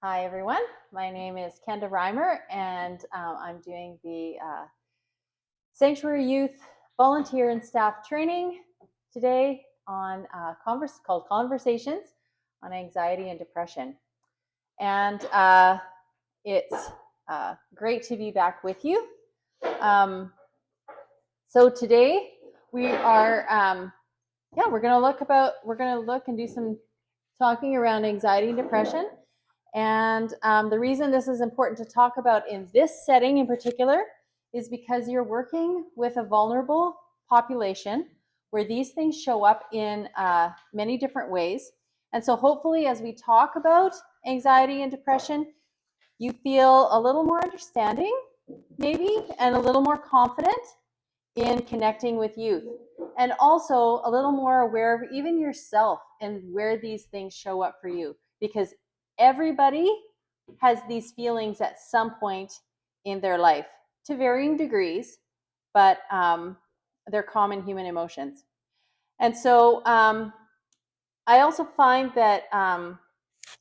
Hi, everyone. My name is Kenda Reimer, and I'm doing the Sanctuary Youth Volunteer and Staff Training today on called Conversations on Anxiety and Depression. And it's great to be back with you. So today we are, we're going to look and do some talking around anxiety and depression. And the reason this is important to talk about in this setting in particular is because you're working with a vulnerable population where these things show up in many different ways. And so hopefully as we talk about anxiety and depression, you feel a little more understanding maybe and a little more confident in connecting with youth, and also a little more aware of even yourself and where these things show up for you, because everybody has these feelings at some point in their life to varying degrees, but they're common human emotions. And so I also find that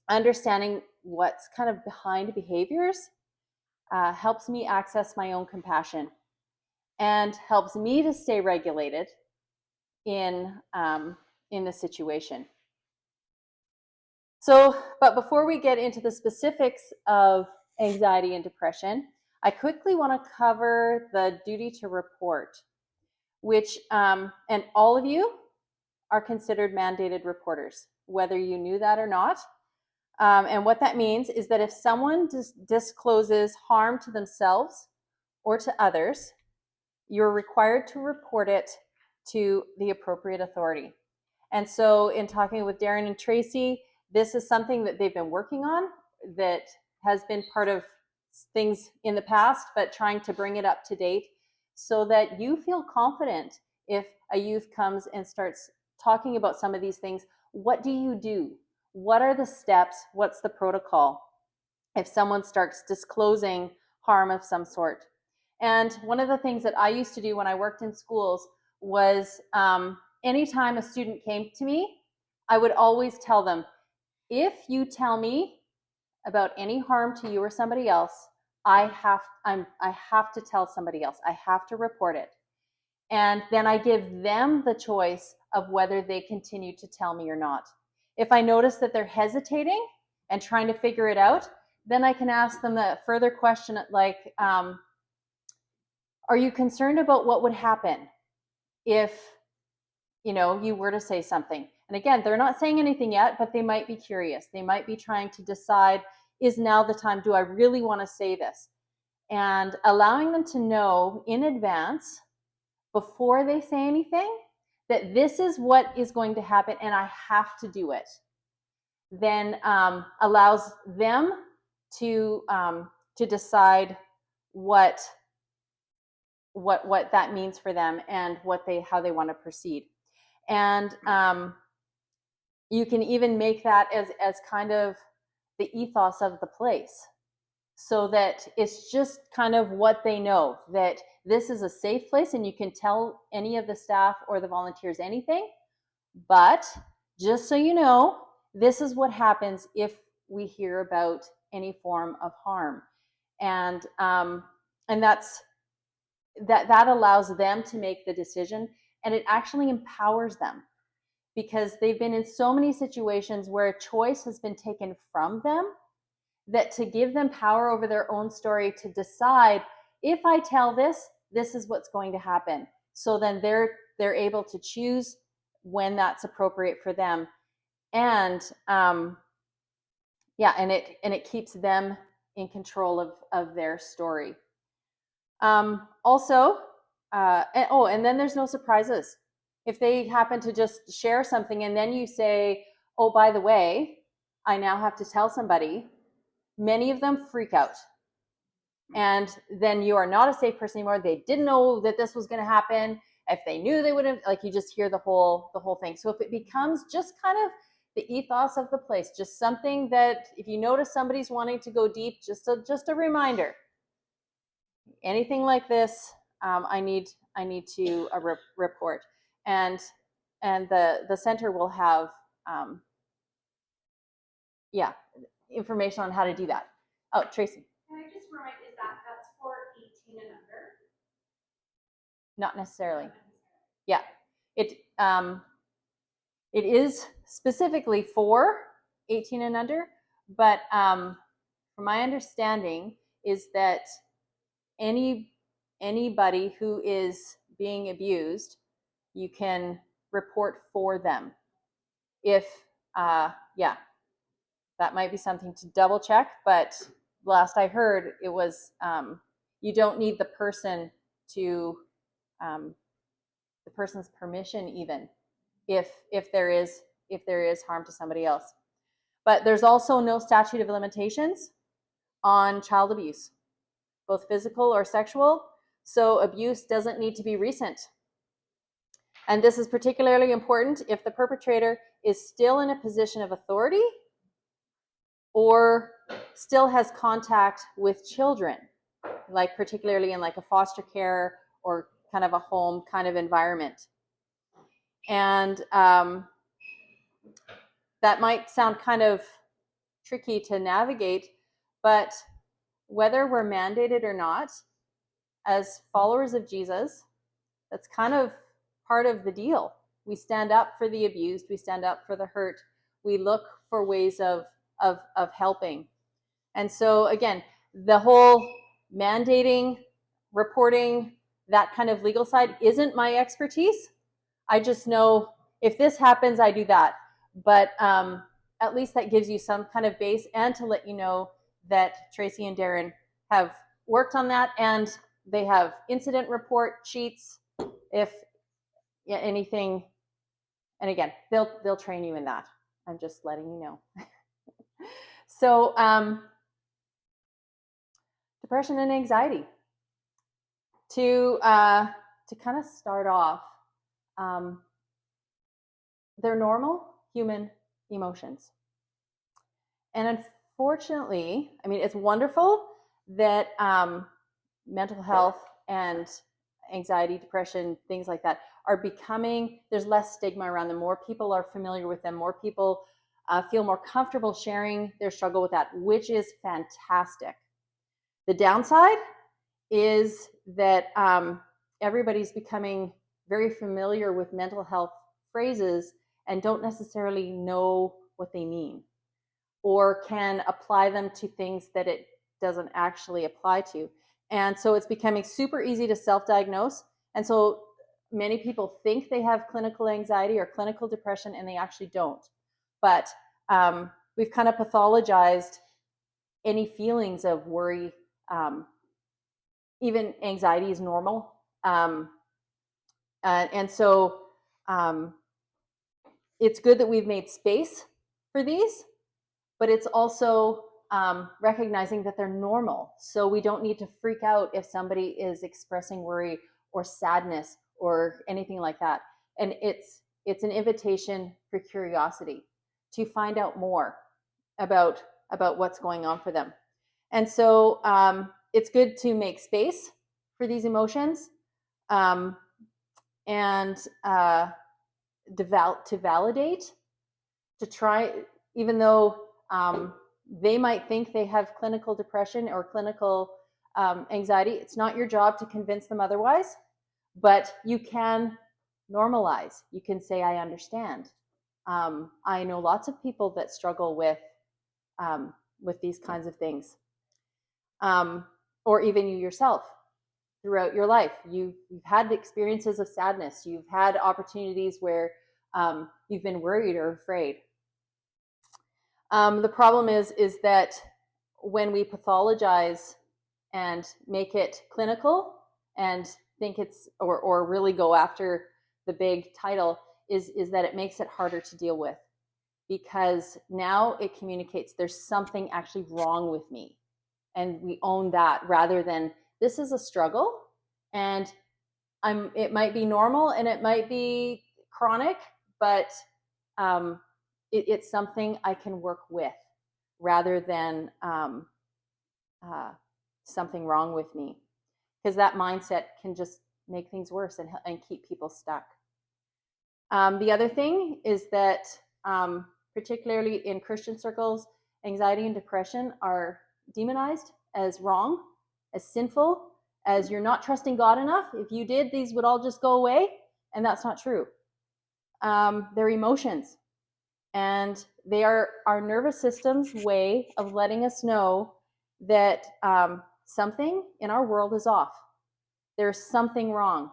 understanding what's kind of behind behaviors helps me access my own compassion and helps me to stay regulated in the situation. So, but before we get into the specifics of anxiety and depression, I quickly want to cover the duty to report, which, and all of you are considered mandated reporters, whether you knew that or not. And what that means is that if someone discloses harm to themselves or to others, you're required to report it to the appropriate authority. And so in talking with Darren and Tracy, this is something that they've been working on that has been part of things in the past, but trying to bring it up to date so that you feel confident if a youth comes and starts talking about some of these things. What do you do? What are the steps? What's the protocol if someone starts disclosing harm of some sort? And one of the things that I used to do when I worked in schools was anytime a student came to me, I would always tell them, if you tell me about any harm to you or somebody else, I have to tell somebody else. I have to report it. And then I give them the choice of whether they continue to tell me or not. If I notice that they're hesitating and trying to figure it out, then I can ask them a further question like, are you concerned about what would happen if you were to say something? And again, they're not saying anything yet, but they might be curious. They might be trying to decide, is now the time? Do I really want to say this? And allowing them to know in advance, before they say anything, that this is what is going to happen and I have to do it, then allows them to decide what that means for them and how they want to proceed. And you can even make that as kind of the ethos of the place, so that it's just kind of what they know, that this is a safe place and you can tell any of the staff or the volunteers anything, but just so you know, this is what happens if we hear about any form of harm. And that allows them to make the decision, and it actually empowers them, because they've been in so many situations where a choice has been taken from them, that to give them power over their own story to decide, if I tell this, this is what's going to happen. So then they're able to choose when that's appropriate for them. And and it keeps them in control of their story. Also, and then there's no surprises. If they happen to just share something and then you say, oh, by the way, I now have to tell somebody, many of them freak out. And then you are not a safe person anymore. They didn't know that this was going to happen. If they knew, they would have, you just hear the whole thing. So if it becomes just kind of the ethos of the place, just something that if you notice somebody's wanting to go deep, just a reminder. Anything like this, I need to report, and the center will have information on how to do that. Oh, Tracy. Can I just remind, that's for 18 and under? Not necessarily. Yeah, it is specifically for 18 and under, but from my understanding is that anybody who is being abused, you can report for them. If yeah, that might be something to double check, but last I heard it was you don't need the person to the person's permission even if there is harm to somebody else. But there's also no statute of limitations on child abuse, both physical or sexual. So abuse doesn't need to be recent. And this is particularly important if the perpetrator is still in a position of authority or still has contact with children, like particularly in like a foster care or kind of a home kind of environment. And that might sound kind of tricky to navigate, but whether we're mandated or not, as followers of Jesus, that's kind of part of the deal. We stand up for the abused, we stand up for the hurt, we look for ways of helping. And so again, the whole mandating, reporting, that kind of legal side isn't my expertise. I just know if this happens, I do that. But at least that gives you some kind of base, and to let you know that Tracy and Darren have worked on that, and they have incident report sheets if anything. And again, they'll train you in that. I'm just letting you know. So depression and anxiety. To kind of start off, they're normal human emotions. And unfortunately, I mean, it's wonderful that mental health and anxiety, depression, things like that are becoming, there's less stigma around them. More people are familiar with them. More people feel more comfortable sharing their struggle with that, which is fantastic. The downside is that everybody's becoming very familiar with mental health phrases and don't necessarily know what they mean, or can apply them to things that it doesn't actually apply to. And so it's becoming super easy to self-diagnose. And so many people think they have clinical anxiety or clinical depression, and they actually don't. But we've kind of pathologized any feelings of worry. Even anxiety is normal. And so it's good that we've made space for these, but it's also recognizing that they're normal. So we don't need to freak out if somebody is expressing worry or sadness or anything like that. And it's an invitation for curiosity to find out more about what's going on for them. And so it's good to make space for these emotions, and to validate, to try, even though they might think they have clinical depression or clinical anxiety. It's not your job to convince them otherwise, but you can normalize. You can say, I understand. I know lots of people that struggle with these kinds of things. Or even you yourself throughout your life. You've had experiences of sadness. You've had opportunities where you've been worried or afraid. The problem is that when we pathologize and make it clinical and think it's, or really go after the big title, is that it makes it harder to deal with, because now it communicates there's something actually wrong with me, and we own that, rather than this is a struggle and it might be normal and it might be chronic, but it's something I can work with, rather than something wrong with me, because that mindset can just make things worse and keep people stuck. The other thing is that particularly in Christian circles, anxiety and depression are demonized as wrong, as sinful, as you're not trusting God enough. If you did, these would all just go away. And that's not true. They're emotions. And they are our nervous system's way of letting us know that something in our world is off. There's something wrong.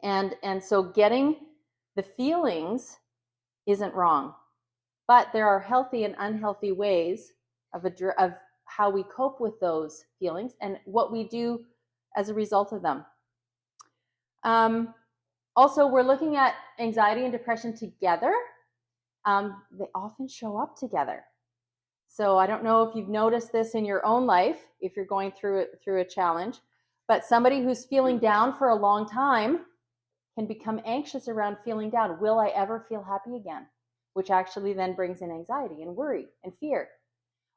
And so getting the feelings isn't wrong. But there are healthy and unhealthy ways of how we cope with those feelings and what we do as a result of them. Also, we're looking at anxiety and depression together. They often show up together. So I don't know if you've noticed this in your own life, if you're going through a challenge, but somebody who's feeling down for a long time can become anxious around feeling down. Will I ever feel happy again? Which actually then brings in anxiety and worry and fear.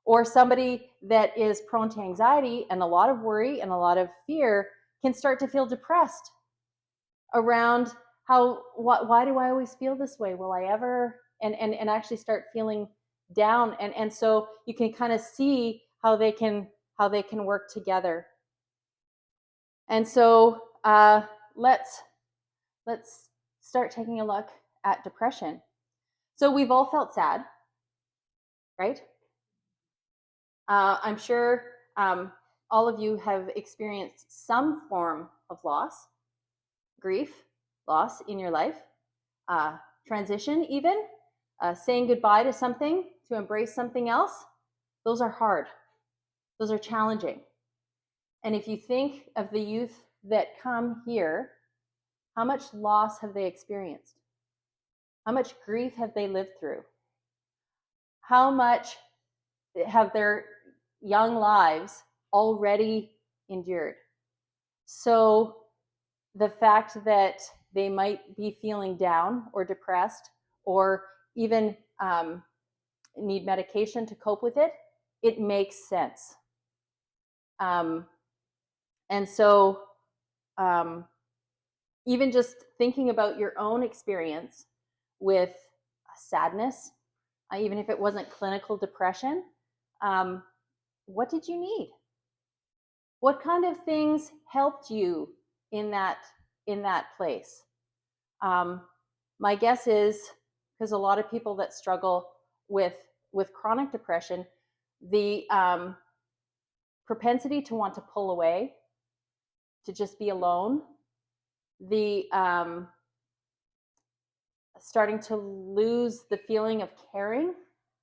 Or somebody that is prone to anxiety and a lot of worry and a lot of fear can start to feel depressed around why do I always feel this way? Will I ever, and actually start feeling down. And so you can kind of see how they can work together. And so let's start taking a look at depression. So we've all felt sad, right? I'm sure all of you have experienced some form of loss, grief, loss in your life, transition even, saying goodbye to something to embrace something else. Those are hard. Those are challenging. And if you think of the youth that come here, how much loss have they experienced? How much grief have they lived through? How much have their young lives already endured? So the fact that they might be feeling down or depressed or even need medication to cope with it, it makes sense. And so even just thinking about your own experience with sadness, even if it wasn't clinical depression, what did you need? What kind of things helped you in that place? My guess is, because a lot of people that struggle with chronic depression, the propensity to want to pull away, to just be alone, the starting to lose the feeling of caring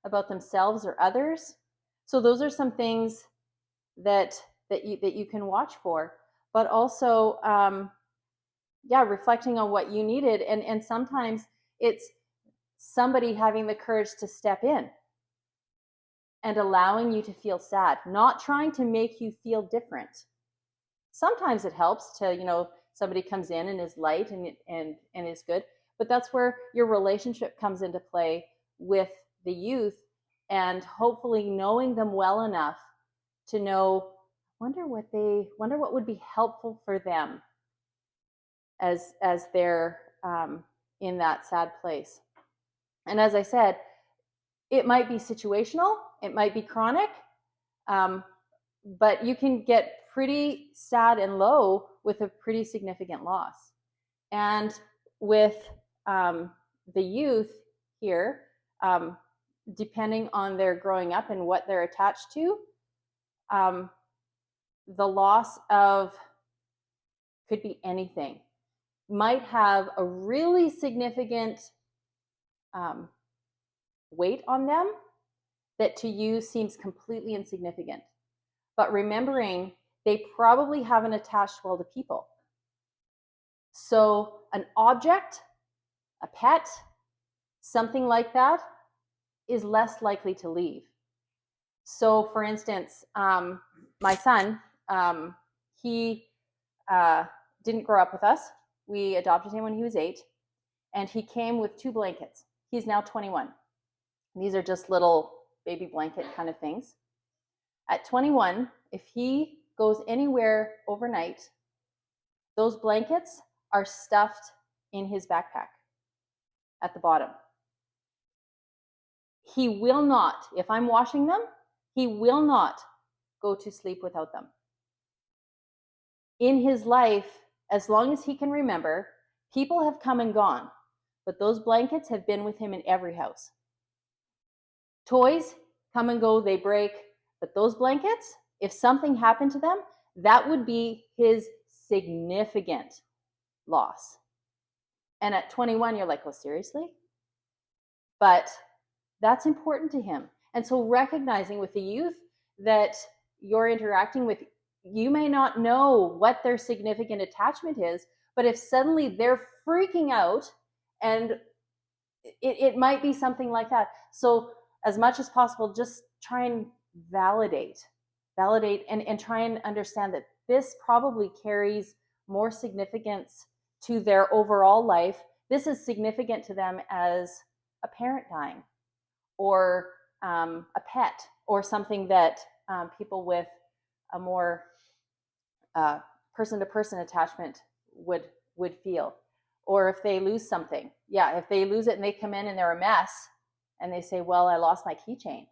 about themselves or others. So those are some things that you can watch for, but also reflecting on what you needed, and sometimes it's somebody having the courage to step in and allowing you to feel sad, not trying to make you feel different. Sometimes it helps to, somebody comes in and is light and is good, but that's where your relationship comes into play with the youth, and hopefully knowing them well enough to know, wonder what would be helpful for them as they're in that sad place. And as I said, it might be situational, it might be chronic, but you can get pretty sad and low with a pretty significant loss. And with the youth here, depending on their growing up and what they're attached to, the loss of could be anything, might have a really significant weight on them that to you seems completely insignificant. But remembering they probably haven't attached well to people. So an object, a pet, something like that is less likely to leave. So for instance, my son, he didn't grow up with us. We adopted him when he was 8, and he came with 2 blankets. He's now 21. These are just little baby blanket kind of things. At 21, if he goes anywhere overnight, those blankets are stuffed in his backpack at the bottom. he will not, if I'm washing them, he will not go to sleep without them. In his life, as long as he can remember, people have come and gone, but those blankets have been with him in every house. Toys come and go, they break, but those blankets, if something happened to them, that would be his significant loss. And at 21, you're like, oh, seriously? But that's important to him. And so recognizing with the youth that you're interacting with, you may not know what their significant attachment is, but if suddenly they're freaking out, and it might be something like that. So as much as possible, just try and validate and try and understand that this probably carries more significance to their overall life. This is significant to them as a parent dying, or a pet, or something that people with a more person-to-person attachment would feel. Or if they lose something, if they lose it and they come in and they're a mess, and they say, well, I lost my keychain.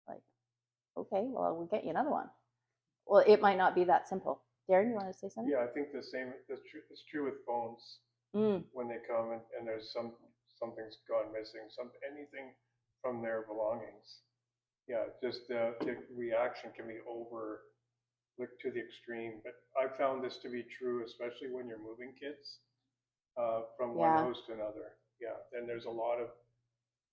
Like, okay, well, we'll get you another one. Well, it might not be that simple. Darren, you want to say something? Yeah, I think the same. It's true with phones. When they come and there's something's gone missing, anything from their belongings. Yeah, just the reaction can be over to the extreme. But I found this to be true, especially when you're moving kids from one house to another. Yeah, then there's a lot of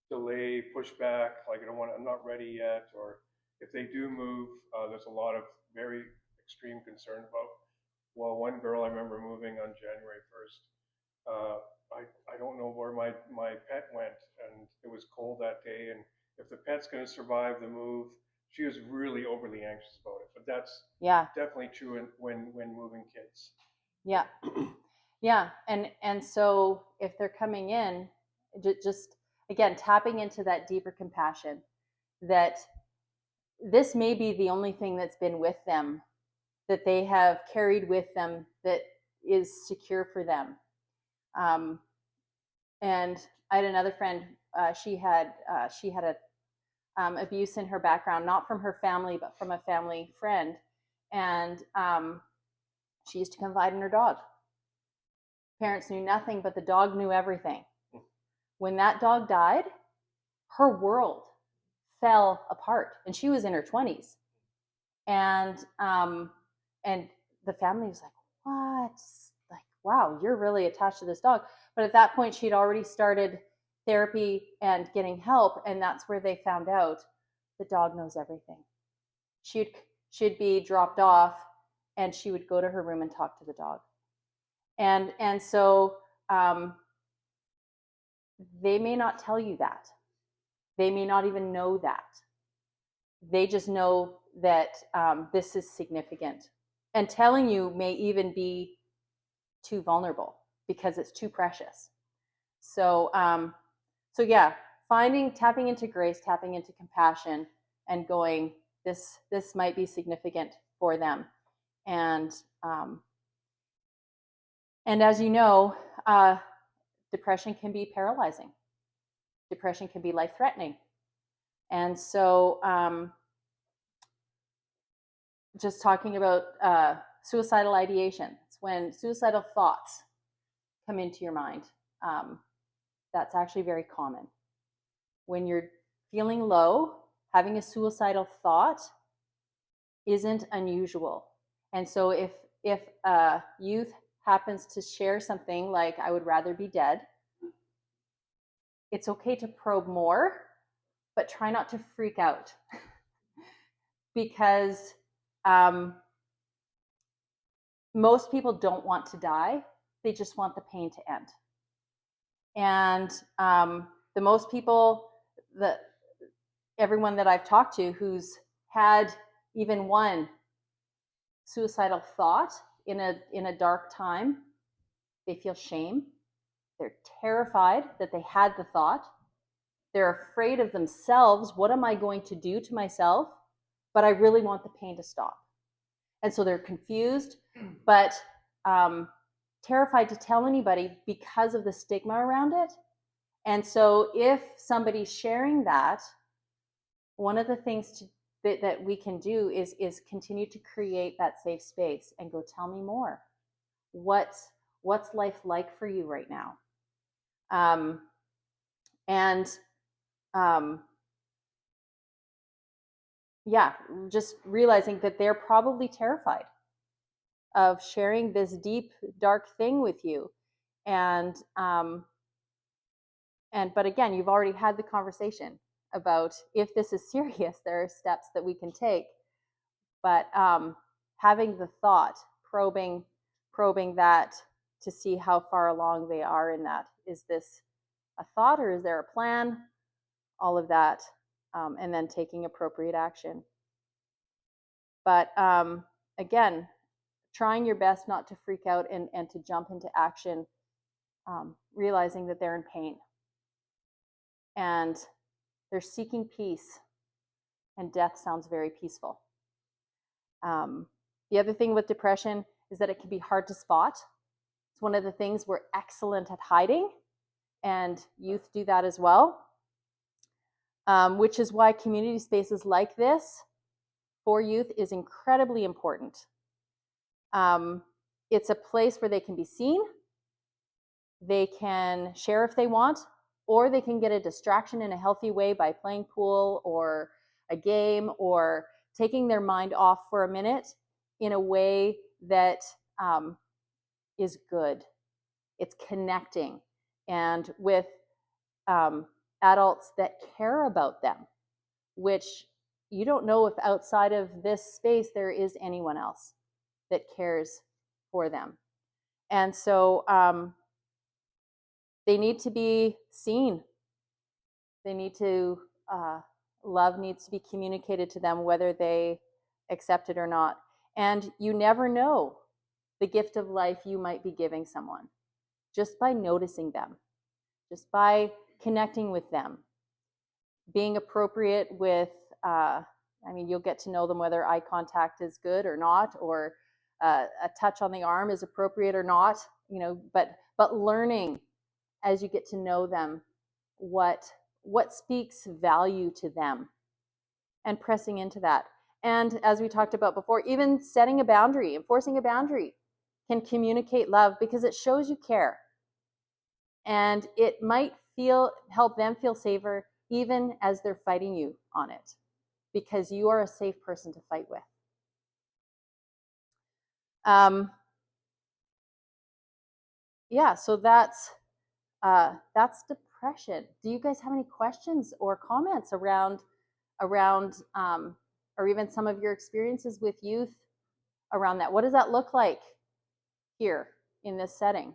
delay, pushback, like I'm not ready yet, or if they do move, there's a lot of very extreme concern about. Well, one girl I remember moving on January 1st. I don't know where my pet went, and it was cold that day, and if the pet's going to survive the move, she was really overly anxious about it. But that's definitely true when moving kids. Yeah. Yeah. And so if they're coming in, just again, tapping into that deeper compassion, that this may be the only thing that's been with them, that they have carried with them, that is secure for them. And I had another friend, she had a abuse in her background, not from her family, but from a family friend. And she used to confide in her dog. Parents knew nothing, but the dog knew everything. When that dog died, her world fell apart, and she was in her 20s. And the family was like, what? Like, wow, you're really attached to this dog. But at that point, she'd already started therapy and getting help, and that's where they found out the dog knows everything. She'd be dropped off, and she would go to her room and talk to the dog. And so they may not tell you that. They may not even know that. They just know that this is significant. And telling you may even be too vulnerable because it's too precious. So yeah, tapping into grace, tapping into compassion, and going, this might be significant for them. And as you know, depression can be paralyzing. Depression can be life-threatening. And so just talking about suicidal ideation, it's when suicidal thoughts come into your mind. That's actually very common. When you're feeling low, having a suicidal thought isn't unusual. And so if a youth happens to share something like, I would rather be dead, it's okay to probe more, but try not to freak out. Because most people don't want to die. They just want the pain to end. And the most people, everyone that I've talked to who's had even one suicidal thought in a dark time, they feel shame. They're terrified that they had the thought. They're afraid of themselves. What am I going to do to myself? But I really want the pain to stop. And so they're confused, but terrified to tell anybody because of the stigma around it. And so if somebody's sharing that, one of the things that we can do is continue to create that safe space and go, tell me more. What's life like for you right now? And yeah, just realizing that they're probably terrified of sharing this deep, dark thing with you. And but again, you've already had the conversation about, if this is serious, there are steps that we can take. But having the thought, probing that to see how far along they are in that. Is this a thought or is there a plan? All of that, and then taking appropriate action. But again, trying your best not to freak out and to jump into action, realizing that they're in pain and they're seeking peace, and death sounds very peaceful. The other thing with depression is that it can be hard to spot. It's one of the things we're excellent at hiding, and youth do that as well, which is why community spaces like this for youth is incredibly important. It's a place where they can be seen, they can share if they want, or they can get a distraction in a healthy way by playing pool or a game or taking their mind off for a minute in a way that is good. It's connecting, and with adults that care about them, which you don't know if outside of this space there is anyone else that cares for them. And so they need to be seen. They need to, love needs to be communicated to them, whether they accept it or not. And you never know the gift of life you might be giving someone just by noticing them, just by connecting with them, being appropriate with, you'll get to know them whether eye contact is good or not, or a touch on the arm is appropriate or not, but learning as you get to know them what speaks value to them and pressing into that. And as we talked about before, even setting a boundary, enforcing a boundary can communicate love, because it shows you care. And it might help them feel safer even as they're fighting you on it, because you are a safe person to fight with. So that's depression. Do you guys have any questions or comments around or even some of your experiences with youth around that? What does that look like here in this setting?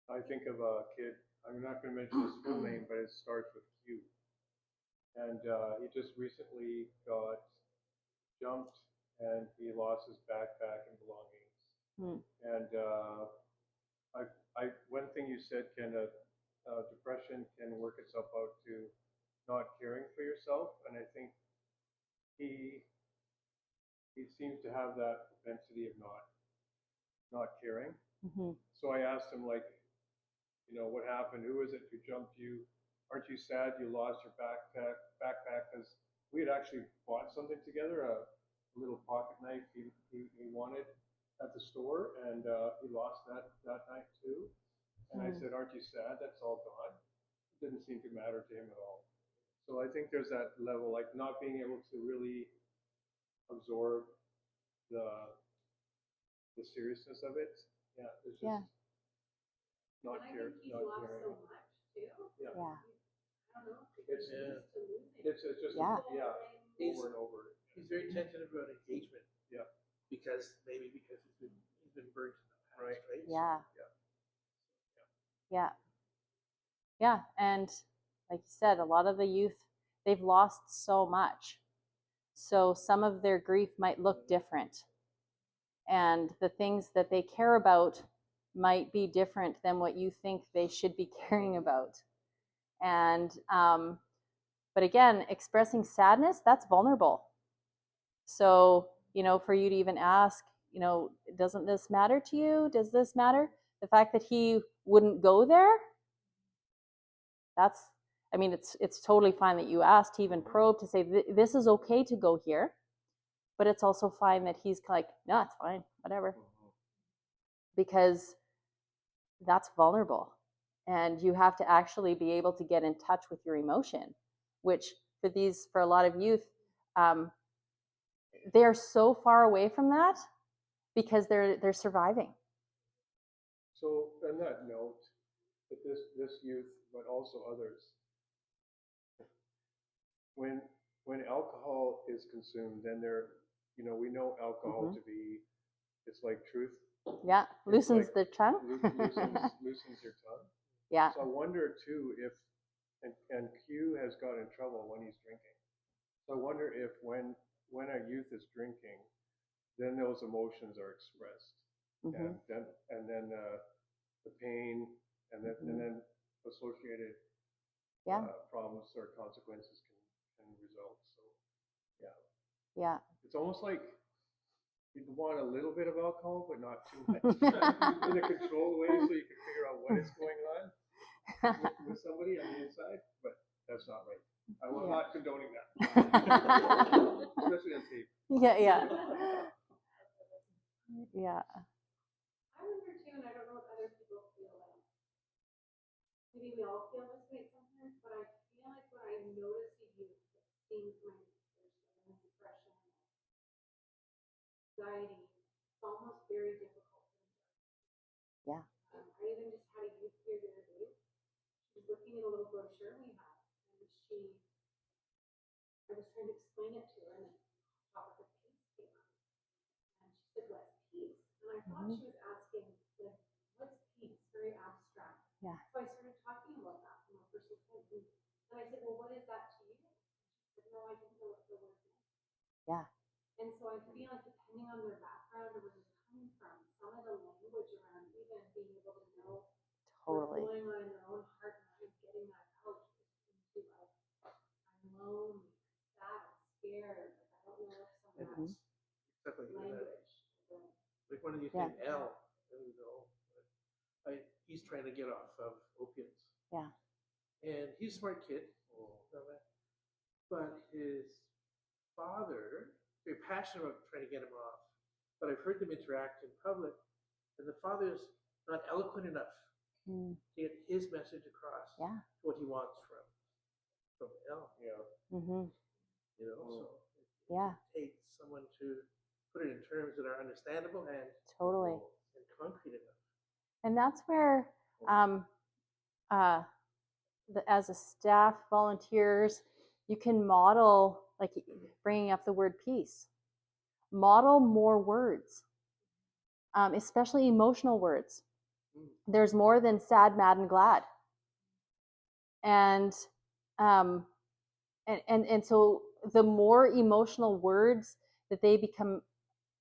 I think of a kid, I'm not going to mention his full name, but it starts with Q. And he just recently got jumped and he lost his backpack and belongings. And one thing you said, Kenda, depression can work itself out to not caring for yourself. And I think he seems to have that propensity of not caring. So I asked him, like, what happened? Who is it who jumped you? Aren't you sad you lost your backpack? Because we had actually bought something together, a little pocket knife he wanted at the store, and he lost that night too. And I said, aren't you sad? That's all gone. It didn't seem to matter to him at all. So I think there's that level, like not being able to really absorb the seriousness of it. Yeah, it's just not caring. Not caring. So much too. Yeah. I don't know. It's just over and over. He's very tentative about engagement. Yeah. Because he's been burnt in the past, right? Yeah. Yeah. Yeah. And like you said, a lot of the youth, they've lost so much. So some of their grief might look different. And the things that they care about might be different than what you think they should be caring about. And but again, expressing sadness, that's vulnerable. So for you to even ask, doesn't this matter to you? Does this matter? The fact that he wouldn't go there, it's totally fine that you asked to even probe to say this is okay to go here, but it's also fine that he's like, no, it's fine, whatever, because that's vulnerable, and you have to actually be able to get in touch with your emotion, which for a lot of youth, they are so far away from that because they're surviving. So on that note, that this youth, but also others, when alcohol is consumed, then we know alcohol to be, it's like truth. Yeah, loosens the tongue. loosens your tongue. Yeah. So I wonder too if, and Q has got in trouble when he's drinking. So I wonder if when a youth is drinking, then those emotions are expressed, and then the pain, and then associated problems or consequences can result. So yeah, it's almost like you want a little bit of alcohol, but not too much, in a controlled way, so you can figure out what is going on with somebody on the inside. But that's not right. I will not condoning that, especially on tape. Yeah. I wonder too, and I don't know what other people feel like. Maybe we all feel this way sometimes, but I feel like when I notice you, it seems like there's depression, anxiety. It's almost very difficult. Yeah. I even just had a youth here the other day. She was looking at a little brochure we have, and I was trying to explain it to her, and the topic of peace came up. And she said, "What's peace?" And I thought she was asking, like, what's peace? Very abstract. Yeah. So I started talking about that from a personal point of view. And I said, "Well, what is that to you?" And she said, "No, I didn't know what the word meant." Yeah. And so I feel like depending on their background or where they're coming from, some of the language around even being able to know what's going on in their own heart and mind, getting that out into I'm lonely, I'm sad, I'm scared. Like I don't know if some of that language. Like one of you think L, I don't know. He's trying to get off of opiates. Yeah. And he's a smart kid. But his father, very passionate about trying to get him off. But I've heard them interact in public, and the father's not eloquent enough to get his message across. Yeah. What he wants from L. Yeah. Mm-hmm. So yeah. it takes someone to put it in terms that are understandable and totally and concrete enough. And that's where as a staff, volunteers, you can model, like bringing up the word peace, model more words, especially emotional words. There's more than sad, mad, and glad. And so the more emotional words that they become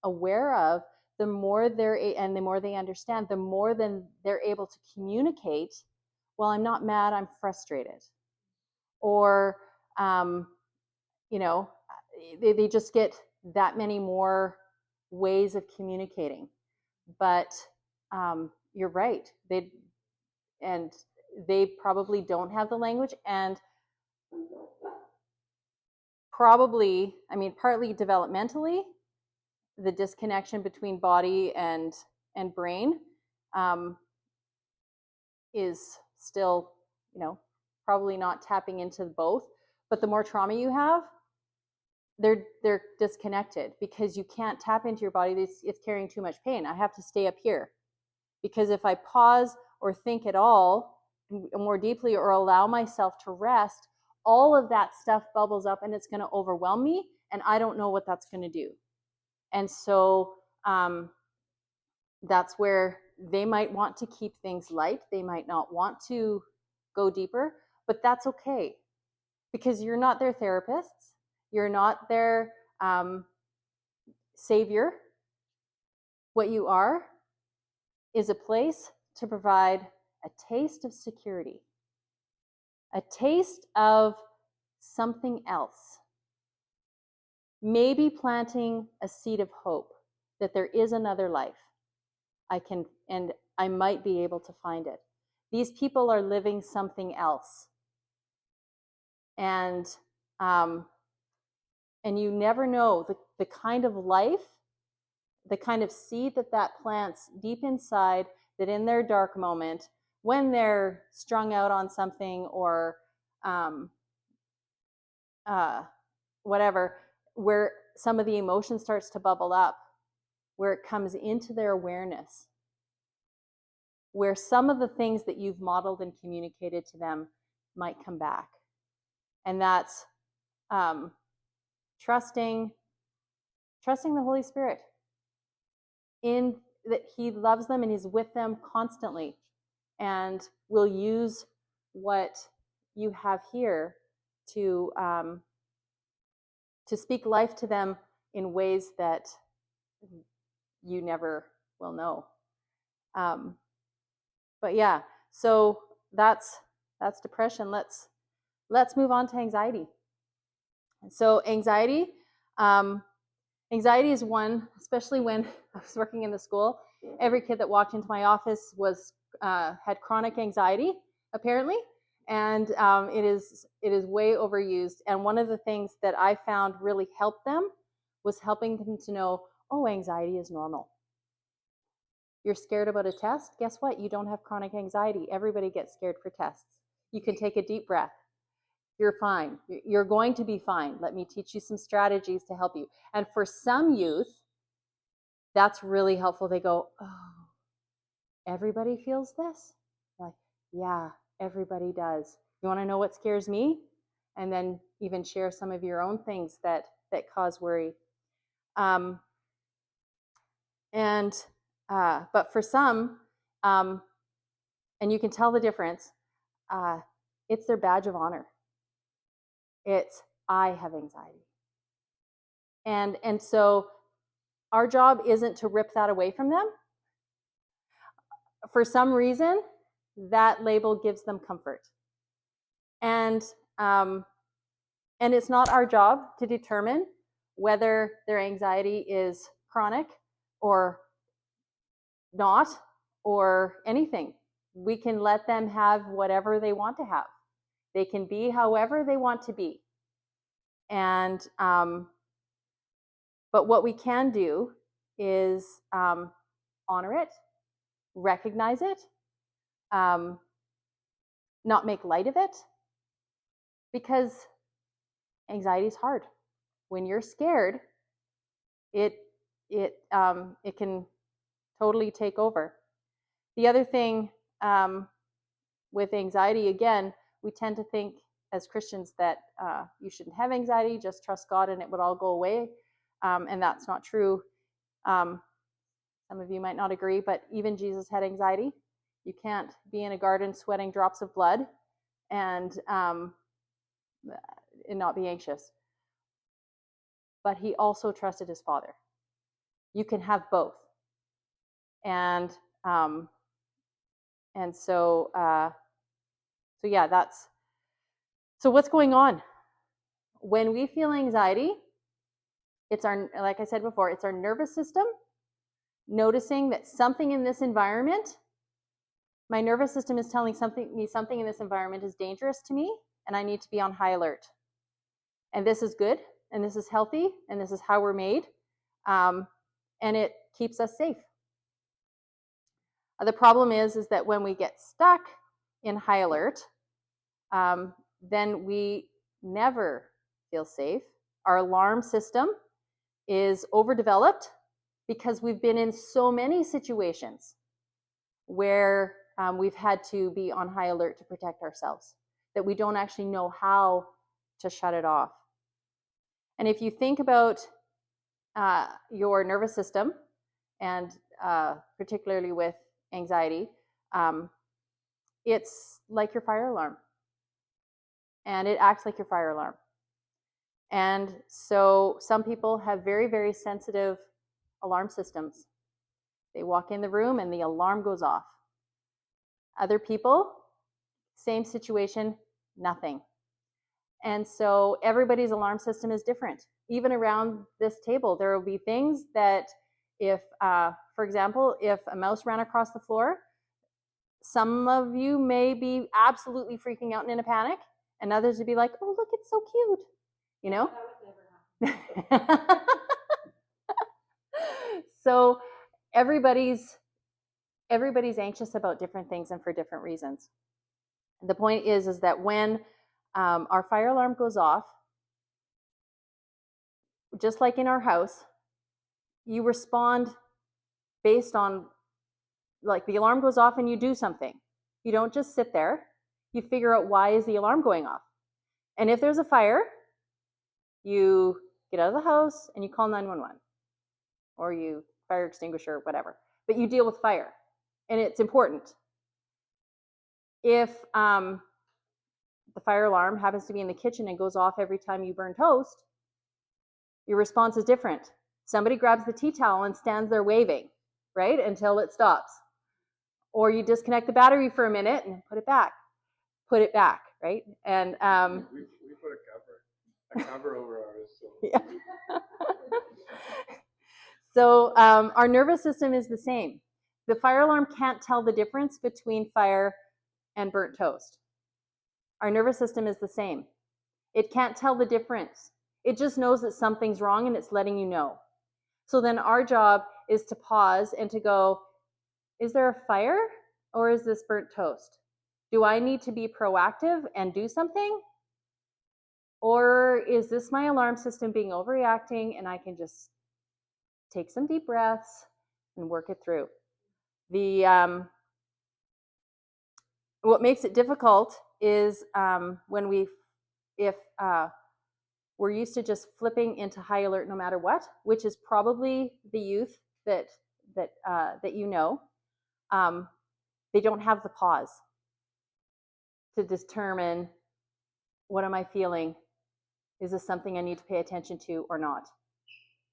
aware of, the more the more they understand, the more then they're able to communicate. Well, I'm not mad, I'm frustrated. Or, they just get that many more ways of communicating. But you're right. They probably don't have the language, and probably, partly developmentally, the disconnection between body and brain is still, probably not tapping into both. But the more trauma you have, they're disconnected, because you can't tap into your body. It's carrying too much pain. I have to stay up here, because if I pause or think at all more deeply or allow myself to rest, all of that stuff bubbles up and it's going to overwhelm me, and I don't know what that's going to do. And so that's where they might want to keep things light. They might not want to go deeper, but that's okay, because you're not their therapists. You're not their savior. What you are is a place to provide a taste of security, a taste of something else, maybe planting a seed of hope, that there is another life. And I might be able to find it. These people are living something else. And you never know the kind of life, the kind of seed that plants deep inside, that in their dark moment, when they're strung out on something or whatever, where some of the emotion starts to bubble up, where it comes into their awareness, where some of the things that you've modeled and communicated to them might come back. And that's trusting the Holy Spirit, in that He loves them and He's with them constantly, and will use what you have here to speak life to them in ways that you never will know. But yeah, so that's depression. Let's move on to anxiety. So anxiety is one, especially when I was working in the school. Every kid that walked into my office had chronic anxiety, apparently, and it is way overused. And one of the things that I found really helped them was helping them to know, oh, anxiety is normal. You're scared about a test? Guess what? You don't have chronic anxiety. Everybody gets scared for tests. You can take a deep breath. You're fine. You're going to be fine. Let me teach you some strategies to help you. And for some youth, that's really helpful. They go, oh, everybody feels this? Like, yeah, everybody does. You want to know what scares me? And then even share some of your own things that cause worry. But for some, and you can tell the difference, it's their badge of honor. It's, I have anxiety. And so our job isn't to rip that away from them. For some reason, that label gives them comfort. And it's not our job to determine whether their anxiety is chronic or not, or anything. We can let them have whatever they want to have. They can be however they want to be. And but what we can do is honor it, recognize it, not make light of it, because anxiety is hard. When you're scared, it can totally take over. The other thing with anxiety, again, we tend to think as Christians that you shouldn't have anxiety, just trust God and it would all go away. And that's not true. Some of you might not agree, but even Jesus had anxiety. You can't be in a garden sweating drops of blood and not be anxious. But he also trusted his Father. You can have both. And so yeah, that's, so what's going on? When we feel anxiety, it's our, like I said before, it's our nervous system noticing that something in this environment, my nervous system is telling me something in this environment is dangerous to me, and I need to be on high alert. And this is good, and this is healthy, and this is how we're made, and it keeps us safe. The problem is that when we get stuck in high alert, then we never feel safe. Our alarm system is overdeveloped because we've been in so many situations where we've had to be on high alert to protect ourselves that we don't actually know how to shut it off. And if you think about your nervous system, and particularly with anxiety, it's like your fire alarm. And it acts like your fire alarm. And so some people have very, very sensitive alarm systems. They walk in the room and the alarm goes off. Other people, same situation, nothing. And so everybody's alarm system is different. Even around this table, there will be things that If, for example, if a mouse ran across the floor, some of you may be absolutely freaking out and in a panic, and others would be like, oh, look, it's so cute, you know? That would never happen. So everybody's anxious about different things and for different reasons. The point is that when our fire alarm goes off, just like in our house, you respond based on, like, the alarm goes off and you do something. You don't just sit there. You figure out, why is the alarm going off? And if there's a fire, you get out of the house and you call 911, or you fire extinguisher, whatever. But you deal with fire, and it's important. If the fire alarm happens to be in the kitchen and goes off every time you burn toast, your response is different. Somebody grabs the tea towel and stands there waving, right, until it stops. Or you disconnect the battery for a minute and put it back, right? And we put a cover over ours. So. yeah. So our nervous system is the same. The fire alarm can't tell the difference between fire and burnt toast. Our nervous system is the same. It can't tell the difference. It just knows that something's wrong and it's letting you know. So then our job is to pause and to go, is there a fire or is this burnt toast? Do I need to be proactive and do something? Or is this my alarm system being overreacting and I can just take some deep breaths and work it through? What makes it difficult is when if we're used to just flipping into high alert no matter what, which is probably the youth that you know. They don't have the pause to determine, what am I feeling? Is this something I need to pay attention to or not?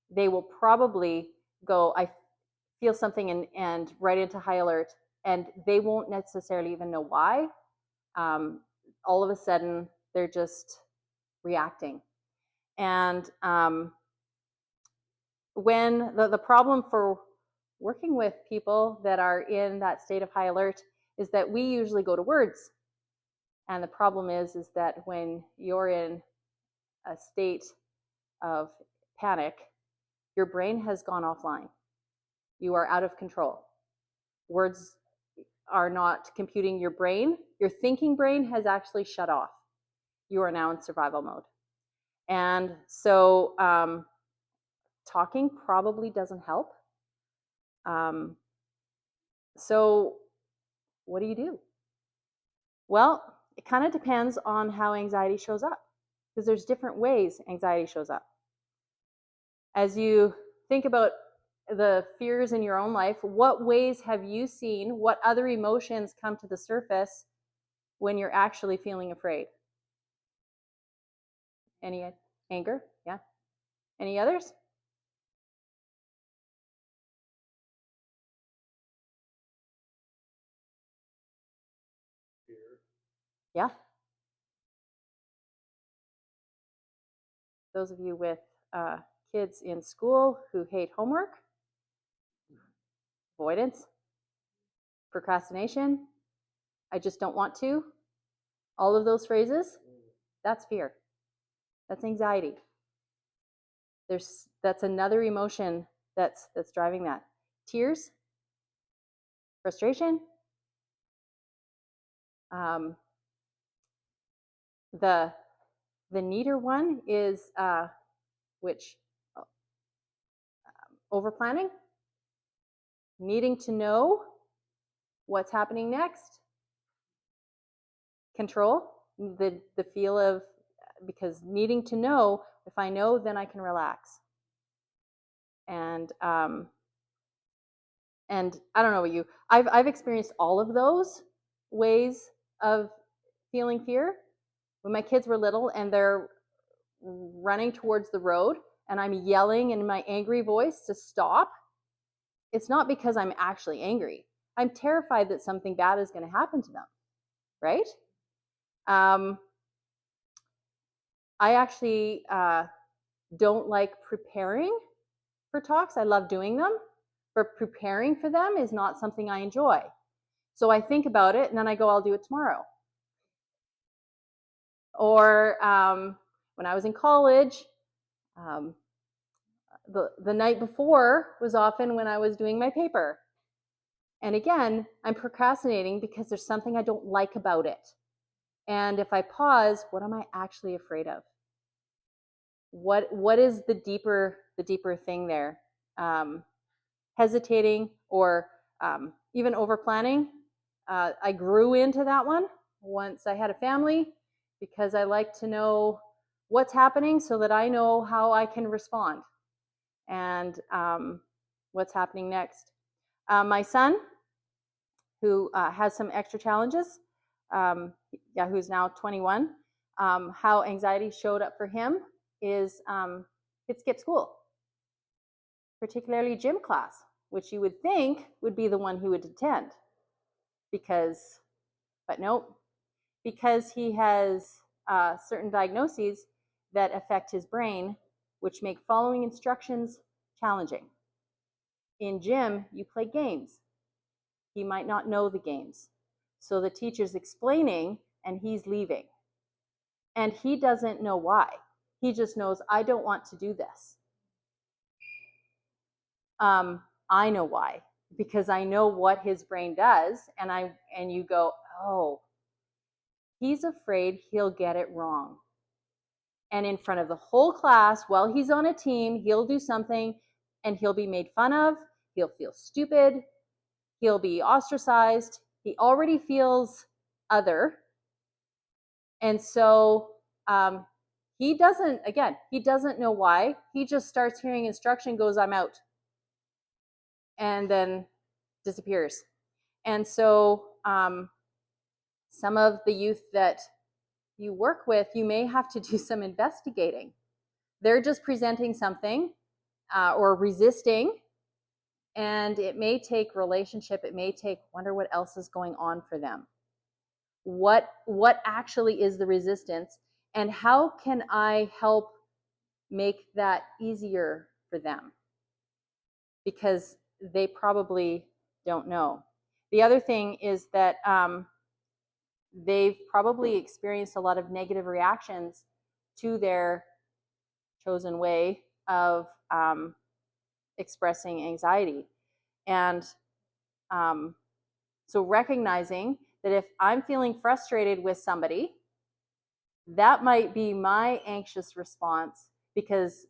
They will probably go, I feel something, and right into high alert, and they won't necessarily even know why. All of a sudden, they're just reacting. And when the problem for working with people that are in that state of high alert is that we usually go to words. And the problem is that when you're in a state of panic, your brain has gone offline. You are out of control. Words are not computing your brain. Your thinking brain has actually shut off. You are now in survival mode. And so talking probably doesn't help. So what do you do? Well, it kind of depends on how anxiety shows up, because there's different ways anxiety shows up. As you think about the fears in your own life, what ways have you seen, what other emotions come to the surface when you're actually feeling afraid? Any anger? Yeah. Any others? Fear. Yeah. Those of you with kids in school who hate homework, avoidance, procrastination, I just don't want to, all of those phrases, that's fear. That's anxiety. That's another emotion that's driving that. Tears, frustration. The neater one is which over planning, needing to know what's happening next, control, the feel of, because needing to know, if I know, then I can relax. And I don't know about you, I've experienced all of those ways of feeling fear. When my kids were little and they're running towards the road and I'm yelling in my angry voice to stop, it's not because I'm actually angry. I'm terrified that something bad is going to happen to them, right? I actually don't like preparing for talks. I love doing them. but preparing for them is not something I enjoy. So I think about it and then I go, I'll do it tomorrow. Or when I was in college, the night before was often when I was doing my paper. And again, I'm procrastinating because there's something I don't like about it. And if I pause, what am I actually afraid of? What is the deeper thing there? Hesitating or even over planning. I grew into that one once I had a family because I like to know what's happening so that I know how I can respond and what's happening next. My son, who has some extra challenges, who's now 21, how anxiety showed up for him is he'd skip school, particularly gym class, which you would think would be the one he would attend but nope, because he has certain diagnoses that affect his brain, which make following instructions challenging. In gym, you play games. He might not know the games. So the teacher's explaining and he's leaving. And he doesn't know why. He just knows, I don't want to do this. I know why, because I know what his brain does, and you go, oh, he's afraid he'll get it wrong. And in front of the whole class, while he's on a team, he'll do something and he'll be made fun of, he'll feel stupid, he'll be ostracized, he already feels other. And so he doesn't know why. He just starts hearing instruction, goes, I'm out, and then disappears. And so some of the youth that you work with, you may have to do some investigating. They're just presenting something or resisting, and it may take relationship, it may take wonder what else is going on for them. What actually is the resistance, and how can I help make that easier for them? Because they probably don't know. The other thing is that they've probably experienced a lot of negative reactions to their chosen way of expressing anxiety. And so recognizing that if I'm feeling frustrated with somebody, that might be my anxious response because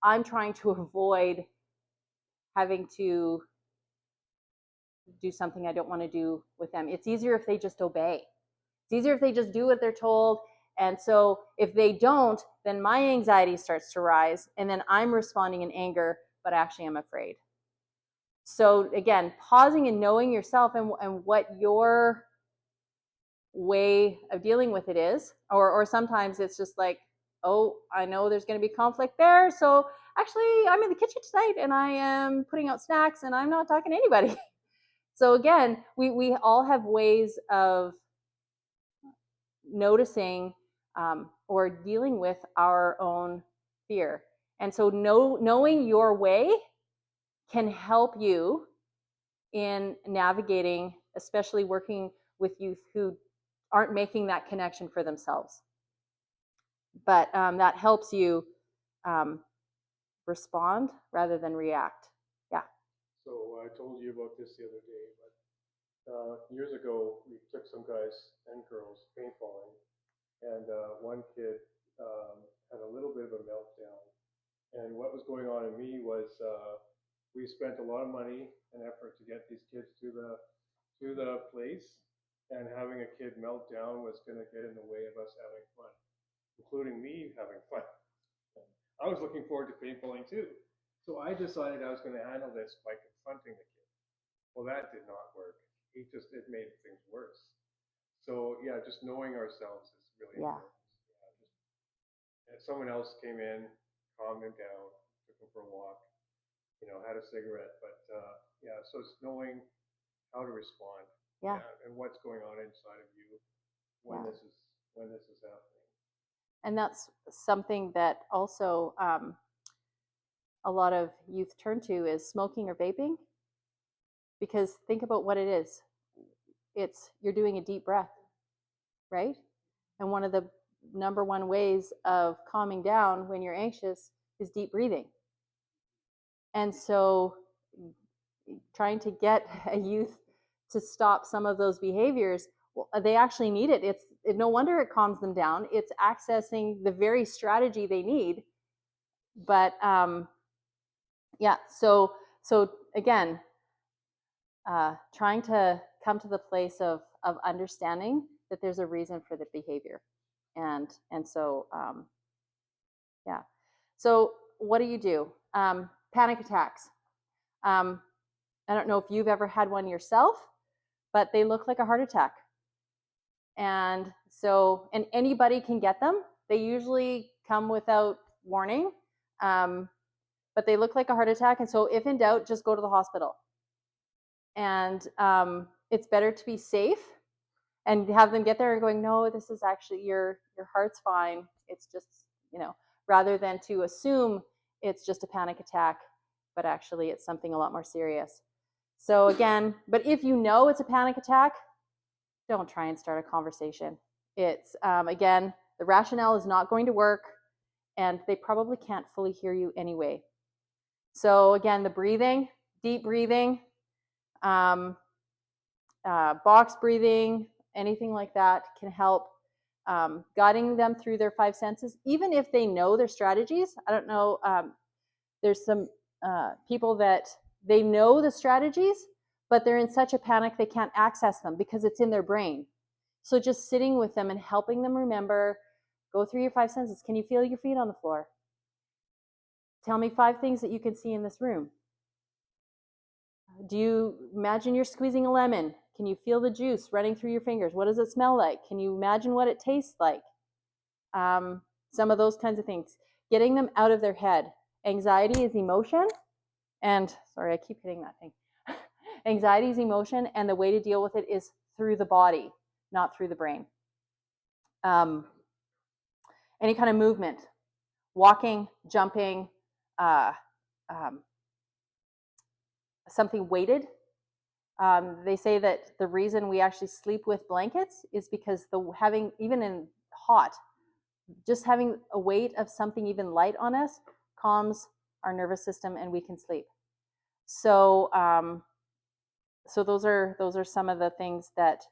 I'm trying to avoid having to do something I don't want to do with them. It's easier if they just obey. It's easier if they just do what they're told. And so if they don't, then my anxiety starts to rise, and then I'm responding in anger, but actually I'm afraid. So again, pausing and knowing yourself and what your way of dealing with it is, or sometimes it's just like, oh, I know there's going to be conflict there, so actually I'm in the kitchen tonight and I am putting out snacks and I'm not talking to anybody. So again, we all have ways of noticing or dealing with our own fear. And so knowing your way can help you in navigating, especially working with youth who aren't making that connection for themselves. But that helps you respond rather than react. Yeah. So I told you about this the other day, but years ago we took some guys and girls paintballing, and one kid had a little bit of a meltdown. And what was going on in me was we spent a lot of money and effort to get these kids to the place, and having a kid melt down was going to get in the way of us having fun, including me having fun. I was looking forward to paintballing too. So I decided I was going to handle this by confronting the kid. Well, that did not work. It made things worse. So yeah, just knowing ourselves is really important. Yeah, and someone else came in, calmed him down, took him for a walk, had a cigarette. But yeah, so it's knowing how to respond. Yeah. And what's going on inside of you when this is happening. And that's something that also a lot of youth turn to is smoking or vaping. Because think about what it is. You're doing a deep breath, right? And one of the number one ways of calming down when you're anxious is deep breathing. And so trying to get a youth to stop some of those behaviors, well, they actually need it. It's no wonder it calms them down. It's accessing the very strategy they need. But yeah, so again, trying to come to the place of understanding that there's a reason for the behavior, and so yeah. So what do you do? Panic attacks. I don't know if you've ever had one yourself, but they look like a heart attack. And so, and anybody can get them. They usually come without warning, but they look like a heart attack. And so, if in doubt, just go to the hospital. And it's better to be safe and have them get there and going, no, this is actually your heart's fine. It's just, rather than to assume it's just a panic attack, but actually it's something a lot more serious. So again, but if you know it's a panic attack, don't try and start a conversation. It's, again, the rationale is not going to work, and they probably can't fully hear you anyway. So again, the breathing, deep breathing, box breathing, anything like that can help guiding them through their five senses, even if they know their strategies. I don't know, there's some people that they know the strategies, but they're in such a panic they can't access them because it's in their brain. So just sitting with them and helping them remember, go through your five senses. Can you feel your feet on the floor? Tell me 5 things that you can see in this room. Do you imagine you're squeezing a lemon? Can you feel the juice running through your fingers? What does it smell like? Can you imagine what it tastes like? Some of those kinds of things. Getting them out of their head. Anxiety is emotion. And sorry, I keep hitting that thing. Anxiety is emotion, and the way to deal with it is through the body, not through the brain. Any kind of movement, walking, jumping, something weighted. They say that the reason we actually sleep with blankets is because having, even in hot, just having a weight of something even light on us calms our nervous system and we can sleep. So so those are some of the things that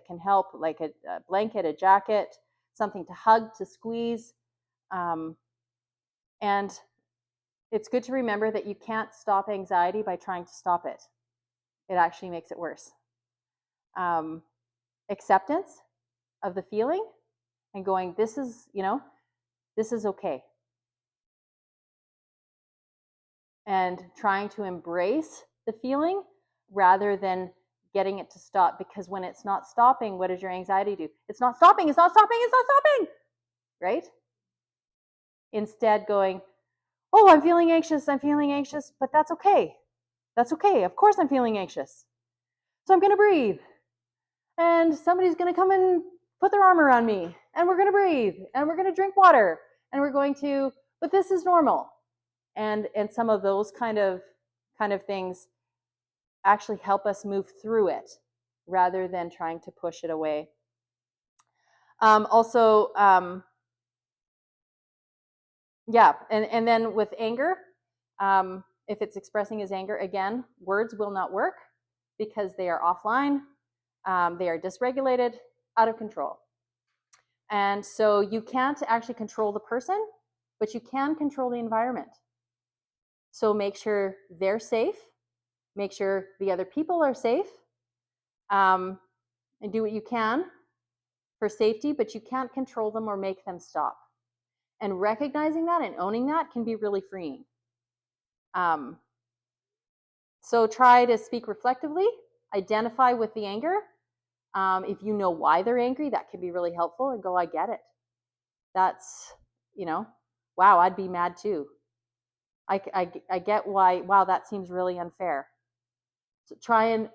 can help, like a blanket, a jacket, something to hug, to squeeze. And it's good to remember that you can't stop anxiety by trying to stop it. It actually makes it worse. Acceptance of the feeling and going, this is okay. And trying to embrace the feeling rather than getting it to stop, because when it's not stopping, what does your anxiety do? It's not stopping, it's not stopping, it's not stopping, right? Instead going, oh, I'm feeling anxious, but that's okay. That's okay. Of course I'm feeling anxious. So I'm going to breathe. And somebody's going to come and put their arm around me. And we're going to breathe. And we're going to drink water. And we're going to, but this is normal. And some of those kind of things actually help us move through it rather than trying to push it away. Yeah, and then with anger, if it's expressing as anger, again, words will not work because they are offline, they are dysregulated, out of control. And so you can't actually control the person, but you can control the environment. So make sure they're safe, make sure the other people are safe, and do what you can for safety, but you can't control them or make them stop. And recognizing that and owning that can be really freeing. So try to speak reflectively, identify with the anger. If you know why they're angry, that can be really helpful, and go, I get it. That's, wow, I'd be mad too. I get why, wow, that seems really unfair. So try and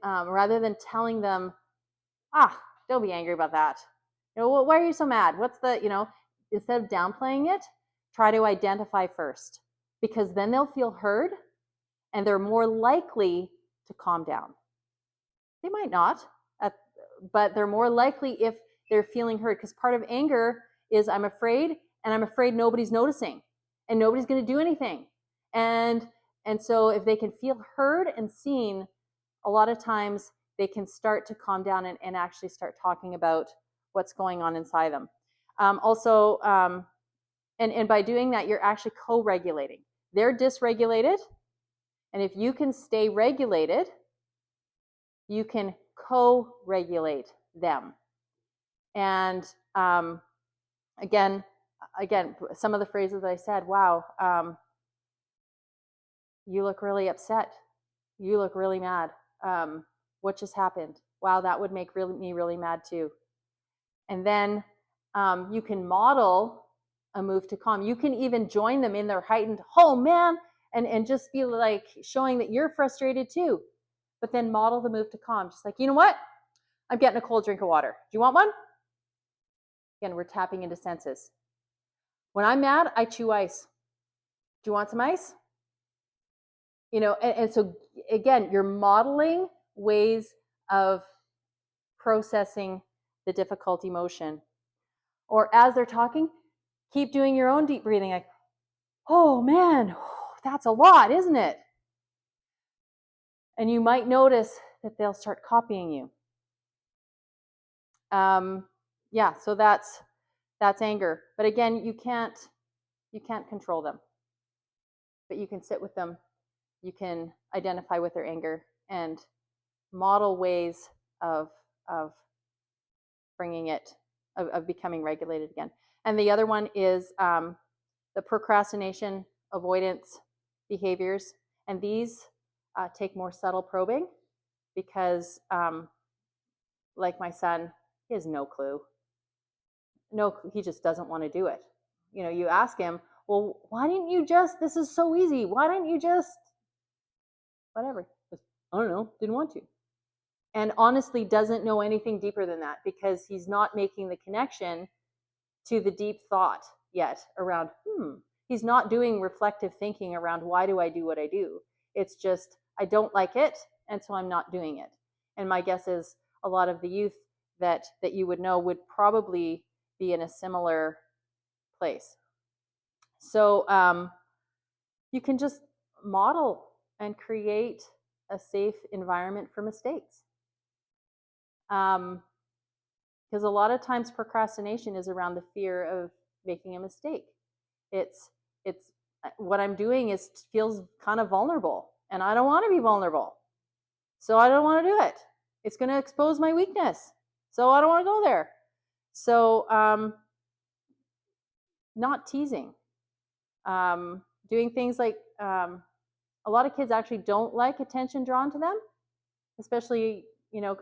rather than telling them, don't be angry about that. Why are you so mad? What's the, instead of downplaying it, try to identify first, because then they'll feel heard and they're more likely to calm down. They might not, but they're more likely if they're feeling hurt, because part of anger is I'm afraid, and I'm afraid nobody's noticing and nobody's going to do anything. And so if they can feel heard and seen, a lot of times they can start to calm down and actually start talking about what's going on inside them. And by doing that, you're actually co-regulating. They're dysregulated, and if you can stay regulated, you can co-regulate them. And again, some of the phrases that I said, wow, you look really upset. You look really mad. What just happened? Wow, that would make me really mad too. And then you can model a move to calm. You can even join them in their heightened, oh man, and just be like showing that you're frustrated too. But then model the move to calm. Just like, you know what? I'm getting a cold drink of water. Do you want one? Again, we're tapping into senses. When I'm mad, I chew ice. Do you want some ice? You know, and so again, you're modeling ways of processing the difficult emotion. Or as they're talking, keep doing your own deep breathing. Like, oh man, that's a lot, isn't it? And you might notice that they'll start copying you. Yeah, so that's anger. But again, you can't control them. But you can sit with them. You can identify with their anger and model ways of bringing it, of becoming regulated again. And the other one is the procrastination avoidance behaviors. And these take more subtle probing because, like my son, he has no clue. No, he just doesn't want to do it. You know, you ask him, well, why didn't you just, this is so easy. Why didn't you just, whatever. I don't know, didn't want to. And honestly doesn't know anything deeper than that because he's not making the connection to the deep thought yet around, he's not doing reflective thinking around why do I do what I do. It's just, I don't like it, and so I'm not doing it. And my guess is a lot of the youth that you would know would probably be in a similar place. So you can just model and create a safe environment for mistakes. Because a lot of times procrastination is around the fear of making a mistake. It's what I'm doing is feels kind of vulnerable, and I don't want to be vulnerable, so I don't want to do it. It's going to expose my weakness, so I don't want to go there. So not teasing, doing things like a lot of kids actually don't like attention drawn to them, especially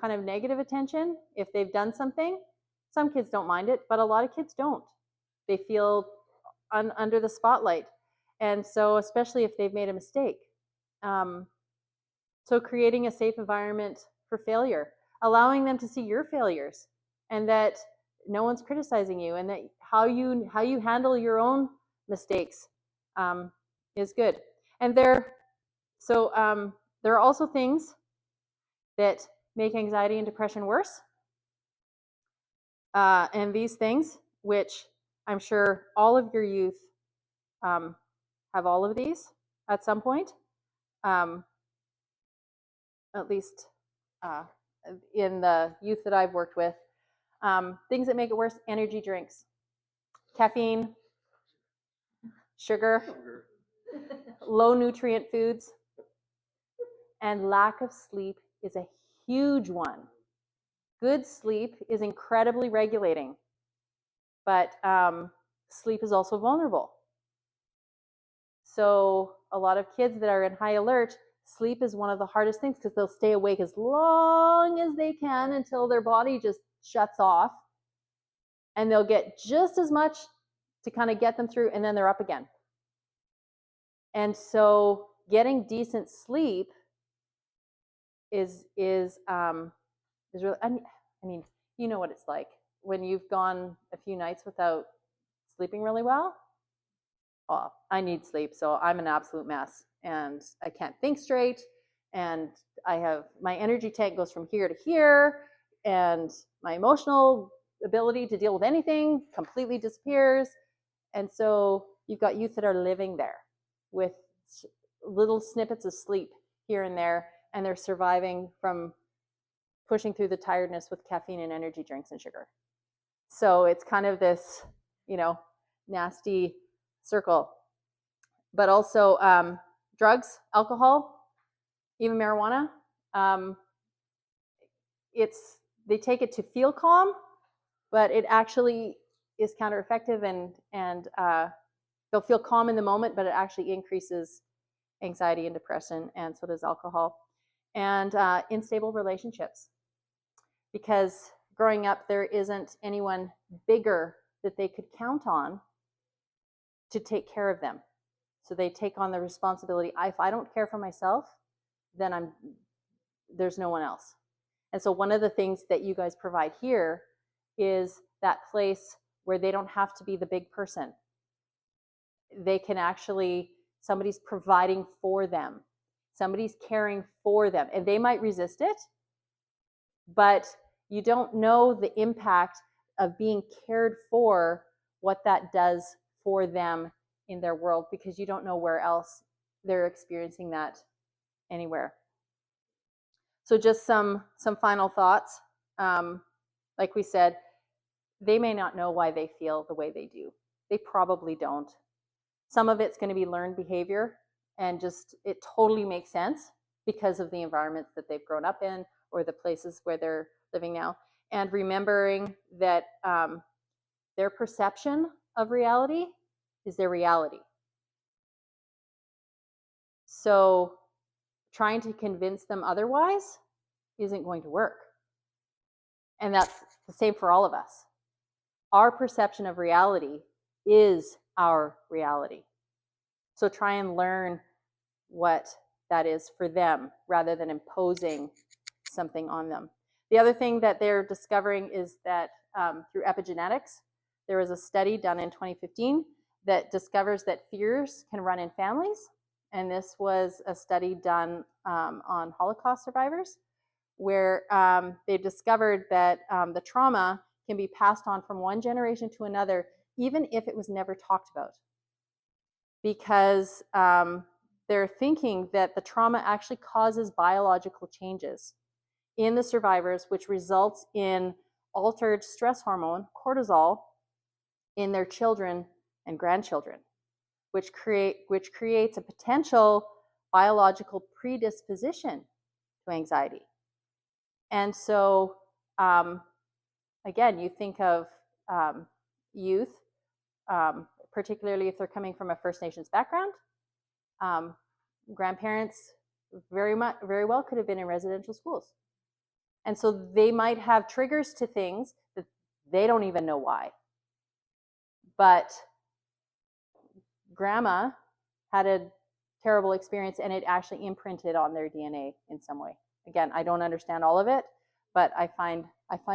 kind of negative attention if they've done something. Some kids don't mind it, but a lot of kids don't. They feel under the spotlight, and so especially if they've made a mistake. So creating a safe environment for failure, allowing them to see your failures, and that no one's criticizing you, and that how you handle your own mistakes is good. And there are also things that make anxiety and depression worse. And these things, which I'm sure all of your youth have all of these at some point, at least in the youth that I've worked with. Things that make it worse: energy drinks, caffeine, sugar, low nutrient foods, and lack of sleep is a huge one. Good sleep is incredibly regulating, but sleep is also vulnerable. So a lot of kids that are in high alert, sleep is one of the hardest things because they'll stay awake as long as they can until their body just shuts off, and they'll get just as much to kind of get them through, and then they're up again. And so getting decent sleep is really, I mean, you know what it's like when you've gone a few nights without sleeping really well. Oh, I need sleep, so I'm an absolute mess, and I can't think straight, and my energy tank goes from here to here, and my emotional ability to deal with anything completely disappears. And so you've got youth that are living there with little snippets of sleep here and there, and they're surviving from pushing through the tiredness with caffeine and energy drinks and sugar. So it's kind of this, nasty circle. But also drugs, alcohol, even marijuana. They take it to feel calm, but it actually is counter-effective, and they'll feel calm in the moment, but it actually increases anxiety and depression, and so does alcohol. And unstable relationships, because growing up there isn't anyone bigger that they could count on to take care of them. So they take on the responsibility. If I don't care for myself, then there's no one else. And so one of the things that you guys provide here is that place where they don't have to be the big person. They can actually, somebody's providing for them. Somebody's caring for them. And they might resist it, but you don't know the impact of being cared for, what that does for them in their world, because you don't know where else they're experiencing that anywhere. So just some final thoughts. Like we said, they may not know why they feel the way they do. They probably don't. Some of it's going to be learned behavior, and just it totally makes sense because of the environments that they've grown up in or the places where they're living now. And remembering that their perception of reality is their reality. So trying to convince them otherwise isn't going to work. And that's the same for all of us. Our perception of reality is our reality. So try and learn what that is for them rather than imposing something on them. The other thing that they're discovering is that through epigenetics, there was a study done in 2015 that discovers that fears can run in families. And this was a study done on Holocaust survivors, where they discovered that the trauma can be passed on from one generation to another, even if it was never talked about. Because they're thinking that the trauma actually causes biological changes in the survivors, which results in altered stress hormone, cortisol, in their children and grandchildren, which creates a potential biological predisposition to anxiety. And so, again, you think of youth, particularly if they're coming from a First Nations background. Grandparents very well could have been in residential schools. And so they might have triggers to things that they don't even know why. But grandma had a terrible experience, and it actually imprinted on their DNA in some way. Again, I don't understand all of it, but I find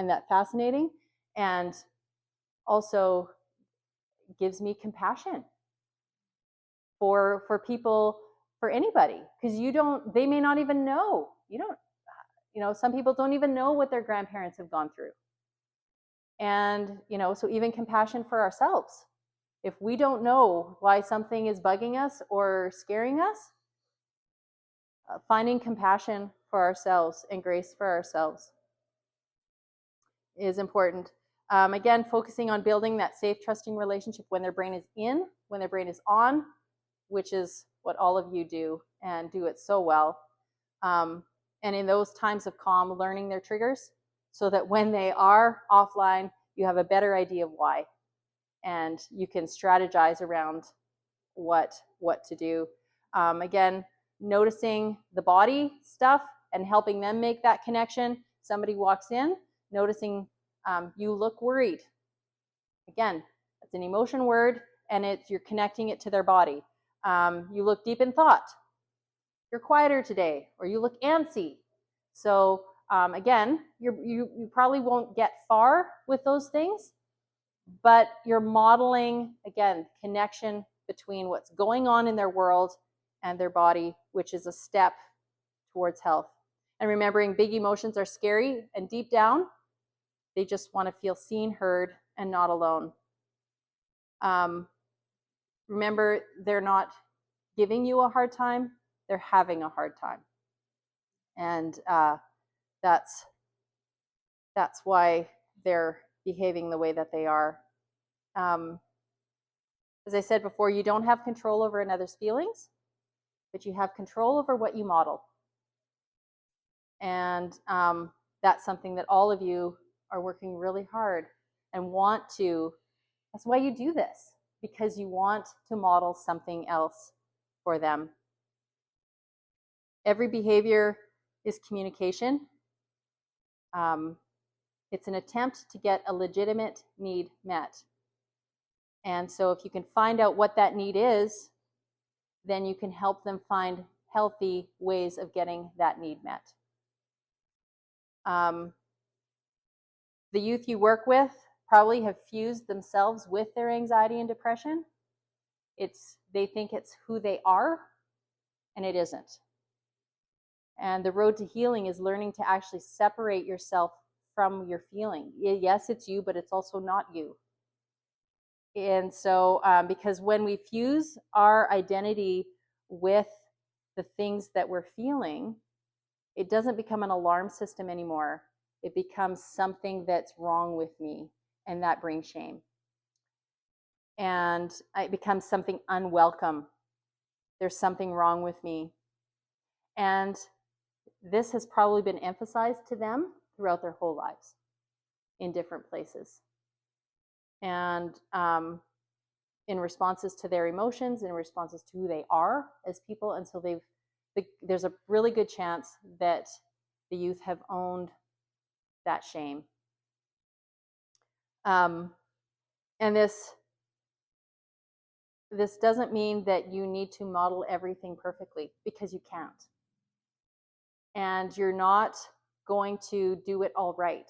that fascinating, and also gives me compassion for people, for anybody, because they may not even know. Some people don't even know what their grandparents have gone through. And, so even compassion for ourselves. If we don't know why something is bugging us or scaring us, finding compassion for ourselves and grace for ourselves is important. Again, focusing on building that safe, trusting relationship when their brain is when their brain is on, which is what all of you do and do it so well. And in those times of calm, learning their triggers so that when they are offline, you have a better idea of why. And you can strategize around what to do. Again, noticing the body stuff and helping them make that connection. Somebody walks in, noticing you look worried. Again, it's an emotion word, and you're connecting it to their body. You look deep in thought. You're quieter today, or you look antsy. So again, you probably won't get far with those things, but you're modeling, again, connection between what's going on in their world and their body, which is a step towards health. And remembering big emotions are scary, and deep down, they just want to feel seen, heard, and not alone. Remember, they're not giving you a hard time, they're having a hard time. And that's why they're behaving the way that they are. As I said before, you don't have control over another's feelings, but you have control over what you model. And that's something that all of you are working really hard and want to. That's why you do this, because you want to model something else for them. Every behavior is communication. It's an attempt to get a legitimate need met. And so if you can find out what that need is, then you can help them find healthy ways of getting that need met. The youth you work with probably have fused themselves with their anxiety and depression. They think it's who they are, and it isn't. And the road to healing is learning to actually separate yourself from your feeling. Yes, it's you, but it's also not you. And so, because when we fuse our identity with the things that we're feeling, it doesn't become an alarm system anymore. It becomes something that's wrong with me, and that brings shame. And it becomes something unwelcome. There's something wrong with me. And this has probably been emphasized to them throughout their whole lives in different places. And in responses to their emotions, in responses to who they are as people. And so there's a really good chance that the youth have owned that shame. And this doesn't mean that you need to model everything perfectly, because you can't. And you're not going to do it all right.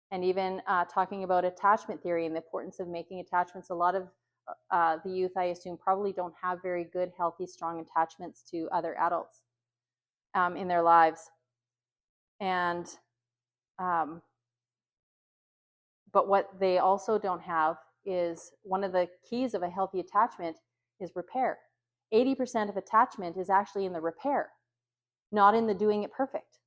And even talking about attachment theory and the importance of making attachments, a lot of the youth, I assume, probably don't have very good, healthy, strong attachments to other adults in their lives. And but what they also don't have is, one of the keys of a healthy attachment is repair. 80% of attachment is actually in the repair, not in the doing it perfect.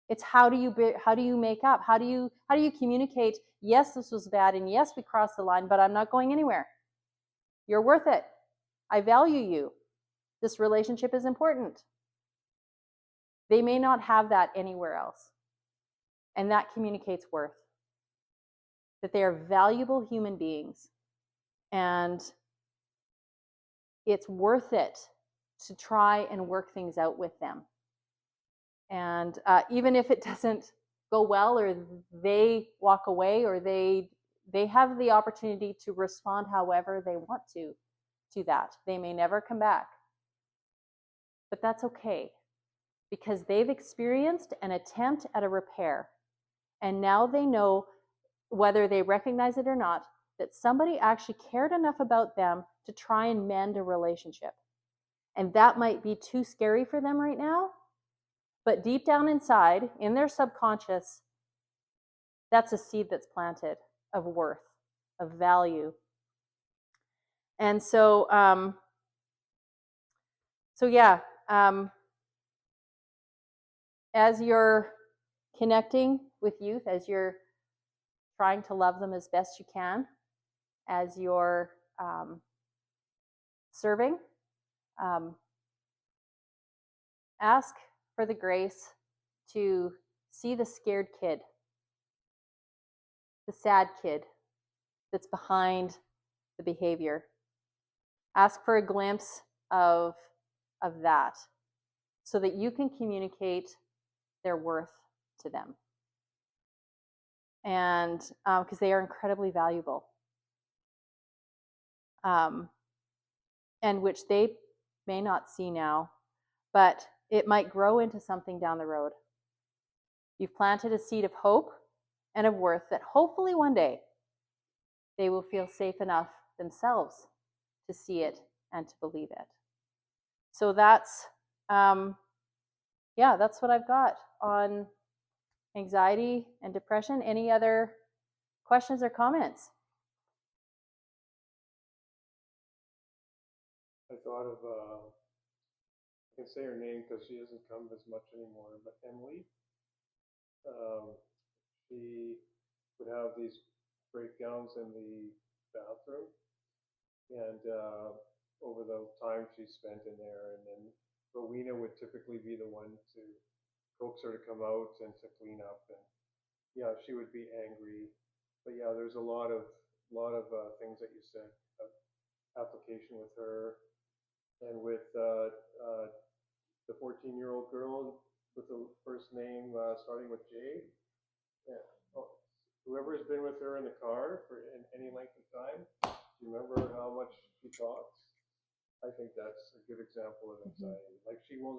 It's how do you make up? How do you communicate? Yes, this was bad, and yes, we crossed the line, but I'm not going anywhere. You're worth it. I value you. This relationship is important. They may not have that anywhere else. And that communicates worth. That they are valuable human beings. And it's worth it to try and work things out with them. And even if it doesn't go well, or they walk away, or they have the opportunity to respond however they want to that. They may never come back. But that's okay, because they've experienced an attempt at a repair. And now they know, whether they recognize it or not, that somebody actually cared enough about them to try and mend a relationship. And that might be too scary for them right now, but deep down inside, in their subconscious, that's a seed that's planted of worth, of value. And so, as you're connecting with youth, as you're trying to love them as best you can, as you're serving, ask for the grace to see the scared kid, the sad kid that's behind the behavior. Ask for a glimpse of that, so that you can communicate their worth to them. And because they are incredibly valuable, and which they may not see now, but it might grow into something down the road. You've planted a seed of hope and of worth that hopefully one day they will feel safe enough themselves to see it and to believe it. So that's yeah, that's what I've got on anxiety and depression. Any other questions or comments? I thought of, I can say her name because she doesn't come as much anymore, but Emily. Um, she would have these breakdowns in the bathroom, and over the time she spent in there, and then Rowena would typically be the one to coax her to come out and to clean up, and yeah, she would be angry, but yeah, there's a lot of things that you said, application with her, and with the 14-year-old girl with the first name starting with J. Yeah. Oh, whoever has been with her in the car for any length of time, do you remember how much she talks? I think that's a good example of anxiety. Like she'll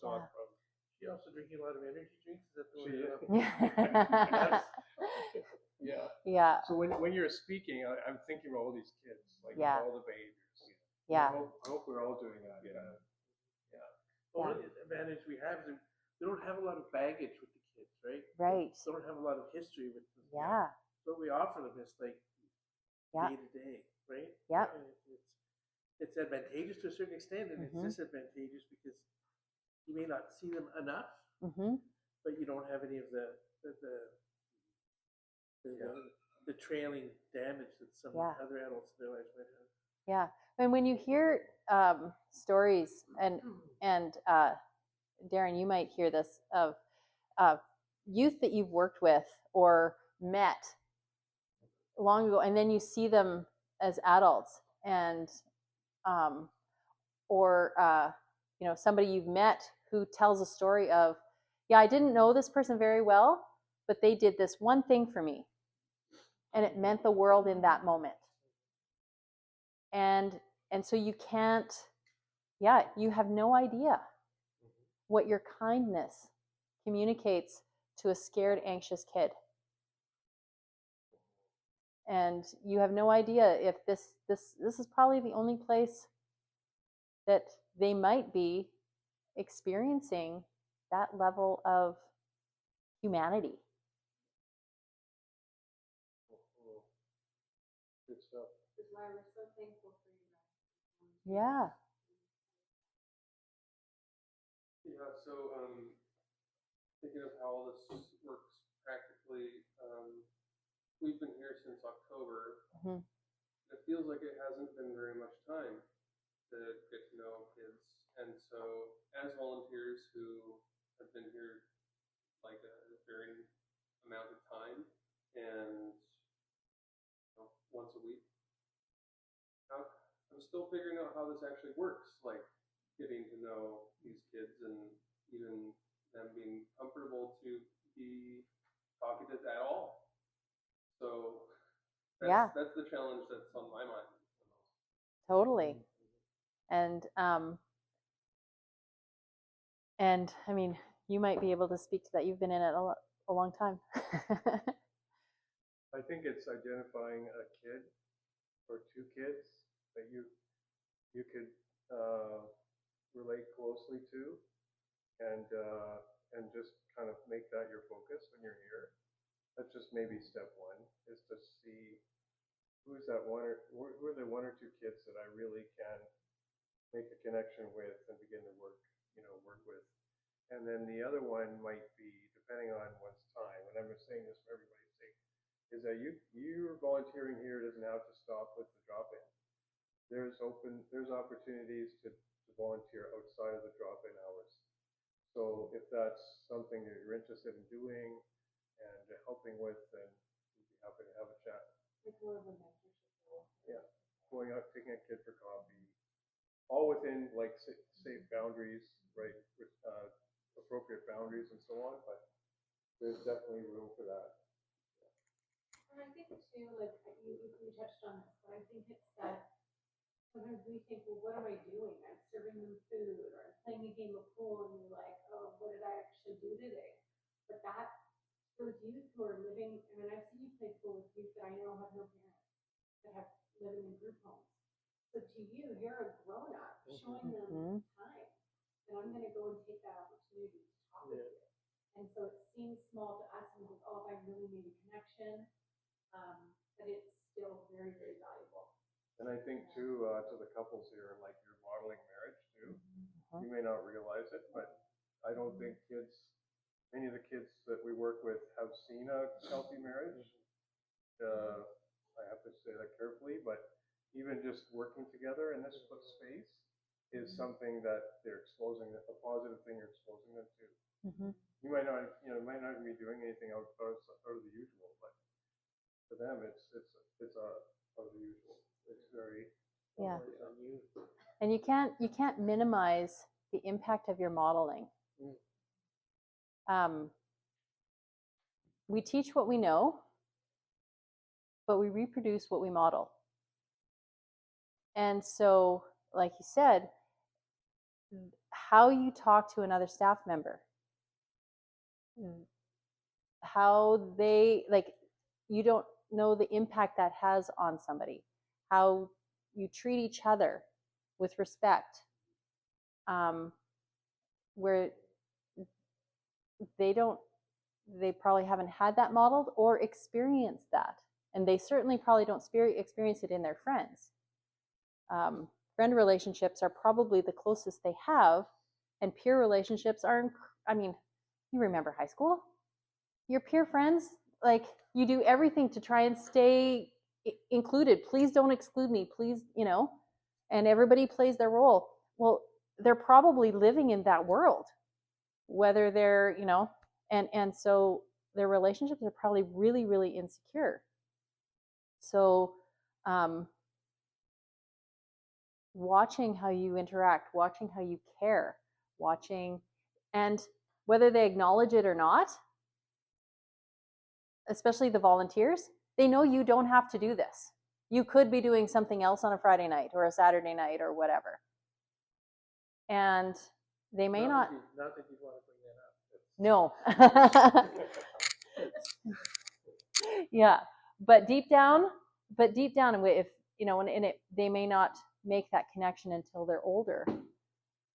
talk from. She also drinking a lot of energy drinks. Is that the She is. Yeah. Yeah. Yeah. So when you're speaking, I'm thinking of all these kids, like Yeah. all the behaviors. Yeah. I hope we're all doing that. Yeah. One of the advantage we have is they don't have a lot of baggage with the kids, right? Right. They don't have a lot of history with them. Yeah. So what we offer them is like Yeah. day to day, right? Yeah. And it's advantageous to a certain extent, and it's disadvantageous because you may not see them enough, but you don't have any of the trailing damage that some other adults in their lives might have. Yeah. And when you hear stories, and Darren, you might hear this, of youth that you've worked with or met long ago, and then you see them as adults, and or somebody you've met who tells a story of, yeah, I didn't know this person very well, but they did this one thing for me, and it meant the world in that moment. And so you can't, you have no idea what your kindness communicates to a scared, anxious kid. And you have no idea if this is probably the only place that they might be experiencing that level of humanity. Good stuff. That's why we're so thankful for you guys. Yeah. Yeah, so thinking of how all this works practically, we've been here since October. It feels like it hasn't been very much time to get to know kids. And so as volunteers who have been here like a varying amount of time and once a week, I'm still figuring out how this actually works, like getting to know these kids and even them being comfortable to be talkative at all. So that's the challenge that's on my mind. Totally. And I mean, you might be able to speak to that. You've been in it a long time. I think it's identifying a kid or two kids that you could relate closely to, and just kind of make that your focus when you're here. That's just maybe step one, is to see who's that one or who are the one or two kids that I really can make a connection with and begin to work with. And then the other one might be, depending on one's time, and I'm saying this for everybody's sake, is that you're volunteering here doesn't have to stop with the drop-in. There's opportunities to volunteer outside of the drop-in hours. So if that's something that you're interested in doing and helping with, then we'd be happy to have a chat. Like more of a mentorship role. Yeah, going out, taking a kid for coffee, all within like safe boundaries, right? With appropriate boundaries and so on. But there's definitely room for that. And I think too, like you touched on this, but I think it's that sometimes we think, well, what am I doing? I'm serving them food, or I'm playing a game of pool, and you're like, oh, what did I actually do today? But those youth who are living, I mean, I've seen you play pool with youth that I know have no parents, that have living in group homes. So to you, you're a grown up showing them time. and I'm gonna go and take that opportunity to talk with you. And so it seems small to us, and we think, oh, if I really made a connection, but it's still very, very valuable. And I think too, to the couples here, like you're modeling marriage too. You may not realize it, but I don't think many of the kids that we work with have seen a healthy marriage. I have to say that carefully, but even just working together in this space is something that they're exposing, a positive thing you're exposing them to. You might not, might not be doing anything out of the usual, but for them, it's out of the usual. It's very unusual. And you can't minimize the impact of your modeling. We teach what we know, but we reproduce what we model. And so, like you said, how you talk to another staff member, how they, like, you don't know the impact that has on somebody, how you treat each other with respect, where they probably haven't had that modeled or experienced that. And they certainly probably don't experience it in their friends. Friend relationships are probably the closest they have, and peer relationships are, I mean, you remember high school? Your peer friends, like, you do everything to try and stay included. Please don't exclude me, please, and everybody plays their role. Well, they're probably living in that world, whether they're, and so their relationships are probably really, really insecure. So, watching how you interact, watching how you care, and whether they acknowledge it or not, especially the volunteers, they know you don't have to do this. You could be doing something else on a Friday night or a Saturday night or whatever. And they may not. Not that you want to bring that up. No. Yeah, but deep down, if they may not make that connection until they're older.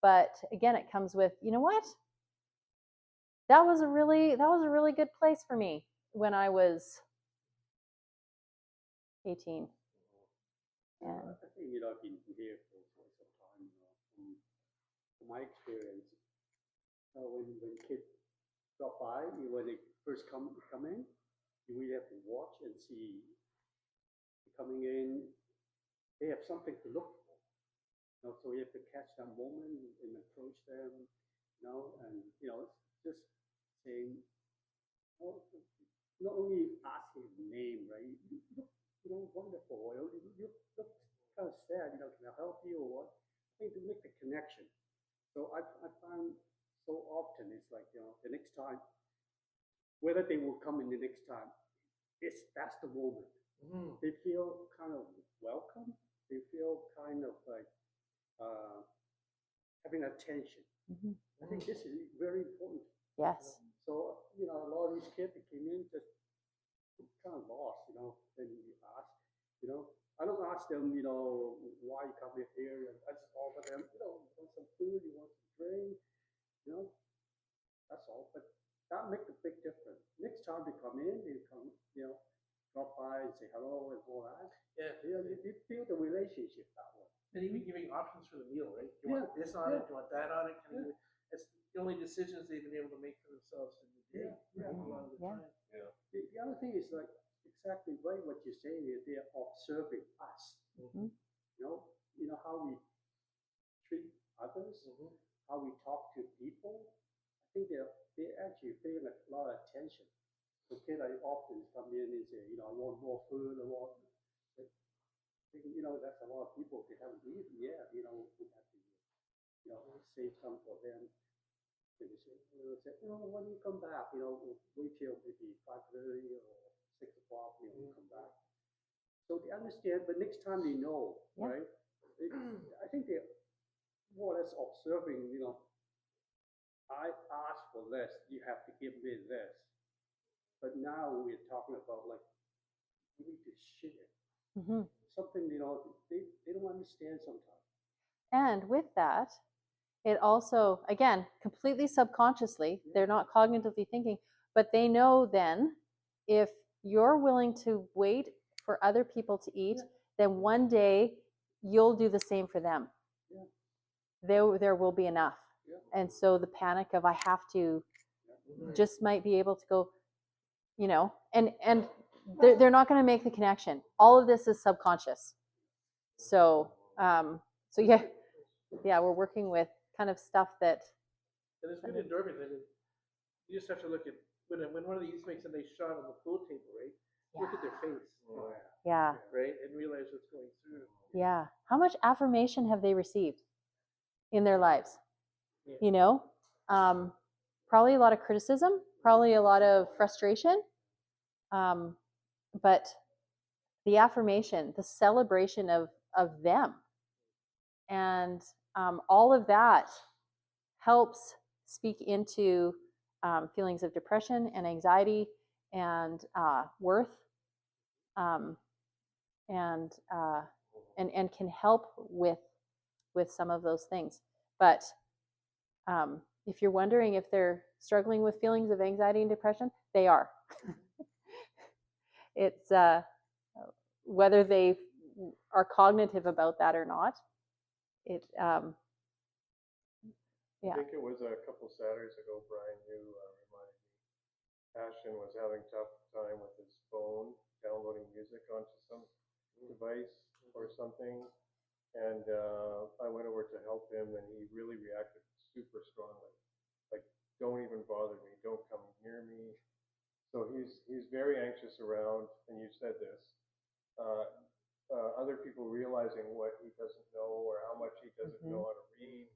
But again, it comes with, you know what? That was a really good place for me when I was 18. And I think I've been here for some time from my experience, when kids drop by, when they first come in, you really have to watch and see coming in. They have something to look for, so you have to catch that moment and approach them, and just saying, not only asking the name, right? You look, wonderful. You look kind of sad. Can I help you or what? I think to make the connection. So I find so often it's like the next time, whether they will come in the next time, that's the moment. They feel kind of welcome. They feel kind of like having attention. I think this is very important. Yes. So a lot of these kids that came in just kind of lost. Then you ask, I don't ask them, why you come here. I just offer them, you want some food, you want some drink, that's all. But that makes a big difference. Next time they come in, drop by and say hello and all that. Yeah. You feel the relationship that way. And even giving options for the meal, right? You want this on it, you want that on it. It's the only decisions they've been able to make for themselves in the day. A lot of the time. Yeah. The other thing is like exactly right what you're saying is they're observing us. How we treat others, how we talk to people. I think they're actually paying a lot of attention. So kids often come in and say, I want more food, I want. That's a lot of people they haven't eaten. Yeah, we have to, save some for them. They say, when you come back, wait till maybe 5:30 or 6 o'clock, we'll come back. So they understand, but next time they know, right? I think they're more or less observing, I asked for this, you have to give me this. But now we're talking about like, we need to share. Something, they don't understand sometimes. And with that, it also, again, completely subconsciously, they're not cognitively thinking, but they know then if you're willing to wait for other people to eat, then one day you'll do the same for them. There will be enough. And so the panic of I have to just might be able to go, and they're not going to make the connection. All of this is subconscious. So yeah, we're working with kind of stuff that. And it's good endorphins. I mean, you just have to look at when one of the youths makes a nice shot on the pool table, right? Look at their face. Yeah. Right, and realize what's going through. Yeah. How much affirmation have they received in their lives? Yeah. Probably a lot of criticism, probably a lot of frustration, but the affirmation, the celebration of them, and all of that helps speak into feelings of depression and anxiety and worth, um, and can help with some of those things. But if you're wondering if they're struggling with feelings of anxiety and depression, they are. It's whether they are cognitive about that or not. I think it was a couple Saturdays ago, Brian, you reminded me. Ashton was having a tough time with his phone, downloading music onto some device or something. And I went over to help him, and he really reacted super strongly. Like, don't even bother me. Don't come near me. So he's very anxious around, and you said this, other people realizing what he doesn't know or how much he doesn't know how to read.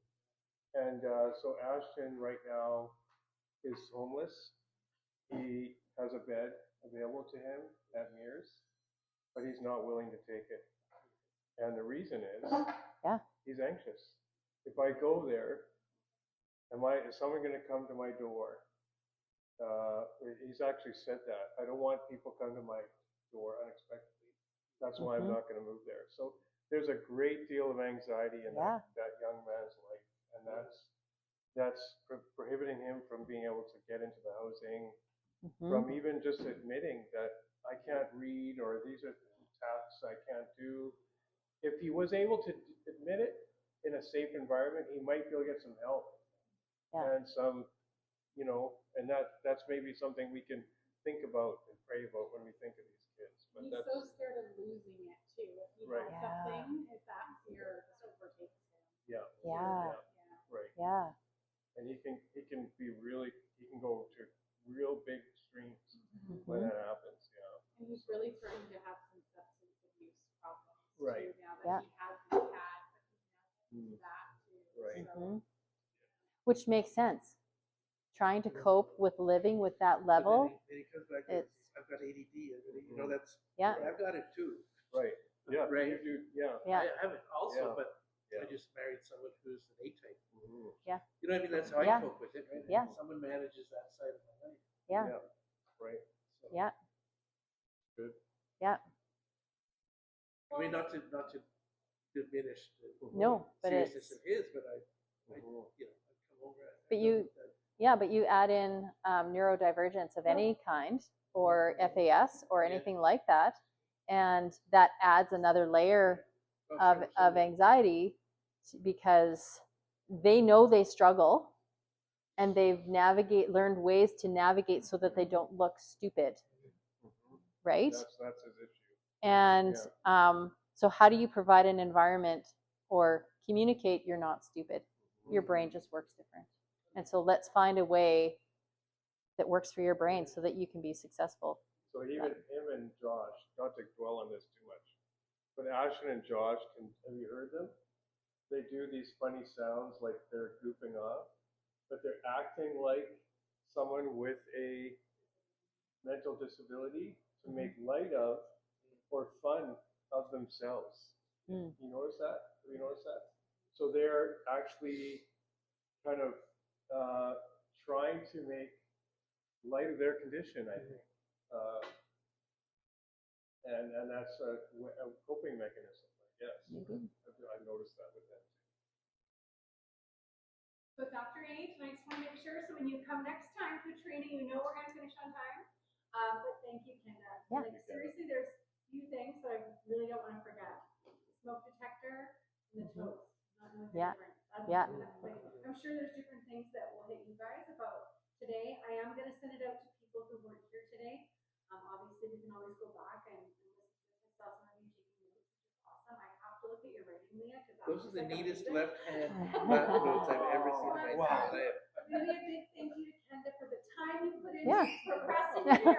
And so Ashton right now is homeless. He has a bed available to him at Mears, but he's not willing to take it. And the reason is he's anxious. If I go there, is someone going to come to my door? He's actually said that. I don't want people come to my door unexpectedly. That's why I'm not going to move there. So there's a great deal of anxiety in that young man's life, and that's prohibiting him from being able to get into the housing, from even just admitting that I can't read or these are tasks I can't do. If he was able to admit it in a safe environment, he might be able to get some help and some, and that's maybe something we can think about and pray about when we think of these kids. But he's so scared of losing it too. If he has something, if that fear just overtakes him. Right. Yeah. And he can go to real big extremes when that happens. And he's really starting to have some substance abuse problems Right. too now that he hasn't had, but he's now that too. Right. So. Which makes sense. Trying to cope with living with that level. Then he comes back to, I've got ADD. That's I've got it too. Right. Yeah. Right. You do. Yeah. I have it also, but I just married someone who's an A-type. Yeah. You know what I mean? That's how I cope with it, right? Yeah. Someone manages that side of my life. Yeah. Right. So, yeah. Good. Yeah. I mean, not to diminish the seriousness of his, but I come over. But you add in neurodivergence of any kind, or FAS, or anything like that, and that adds another layer of anxiety, because they know they struggle, and they've learned ways to navigate so that they don't look stupid, right? That's his issue. And so how do you provide an environment or communicate you're not stupid? Your brain just works different. And so let's find a way that works for your brain so that you can be successful. So even him and Josh, not to dwell on this too much, but Ashton and Josh, have you heard them? They do these funny sounds like they're goofing off, but they're acting like someone with a mental disability to make light of or fun of themselves. You notice that? Have you noticed that? So they're actually kind of trying to make light of their condition, I think. And that's a coping mechanism, I guess. I've noticed that with them. with Dr. A tonight. Just want to make sure so when you come next time to training, you know we're going to finish on time. But thank you, Kenda. Yeah. Like seriously, there's a few things that I really don't want to forget: the smoke detector and the toast. Not knowing the Yeah. difference. Yeah. I'm sure there's different things that will hit you guys about today. I am going to send it out to people who weren't here today. Obviously, we can always go back and listen to this. I saw some of you taking notes, which is awesome. I have to look at your writing, Leah, because Those are the like neatest amazing. left-hand notes I've ever seen in my entire life. Really a big thank you to Kenda for the time you put into Yeah. procrastinating.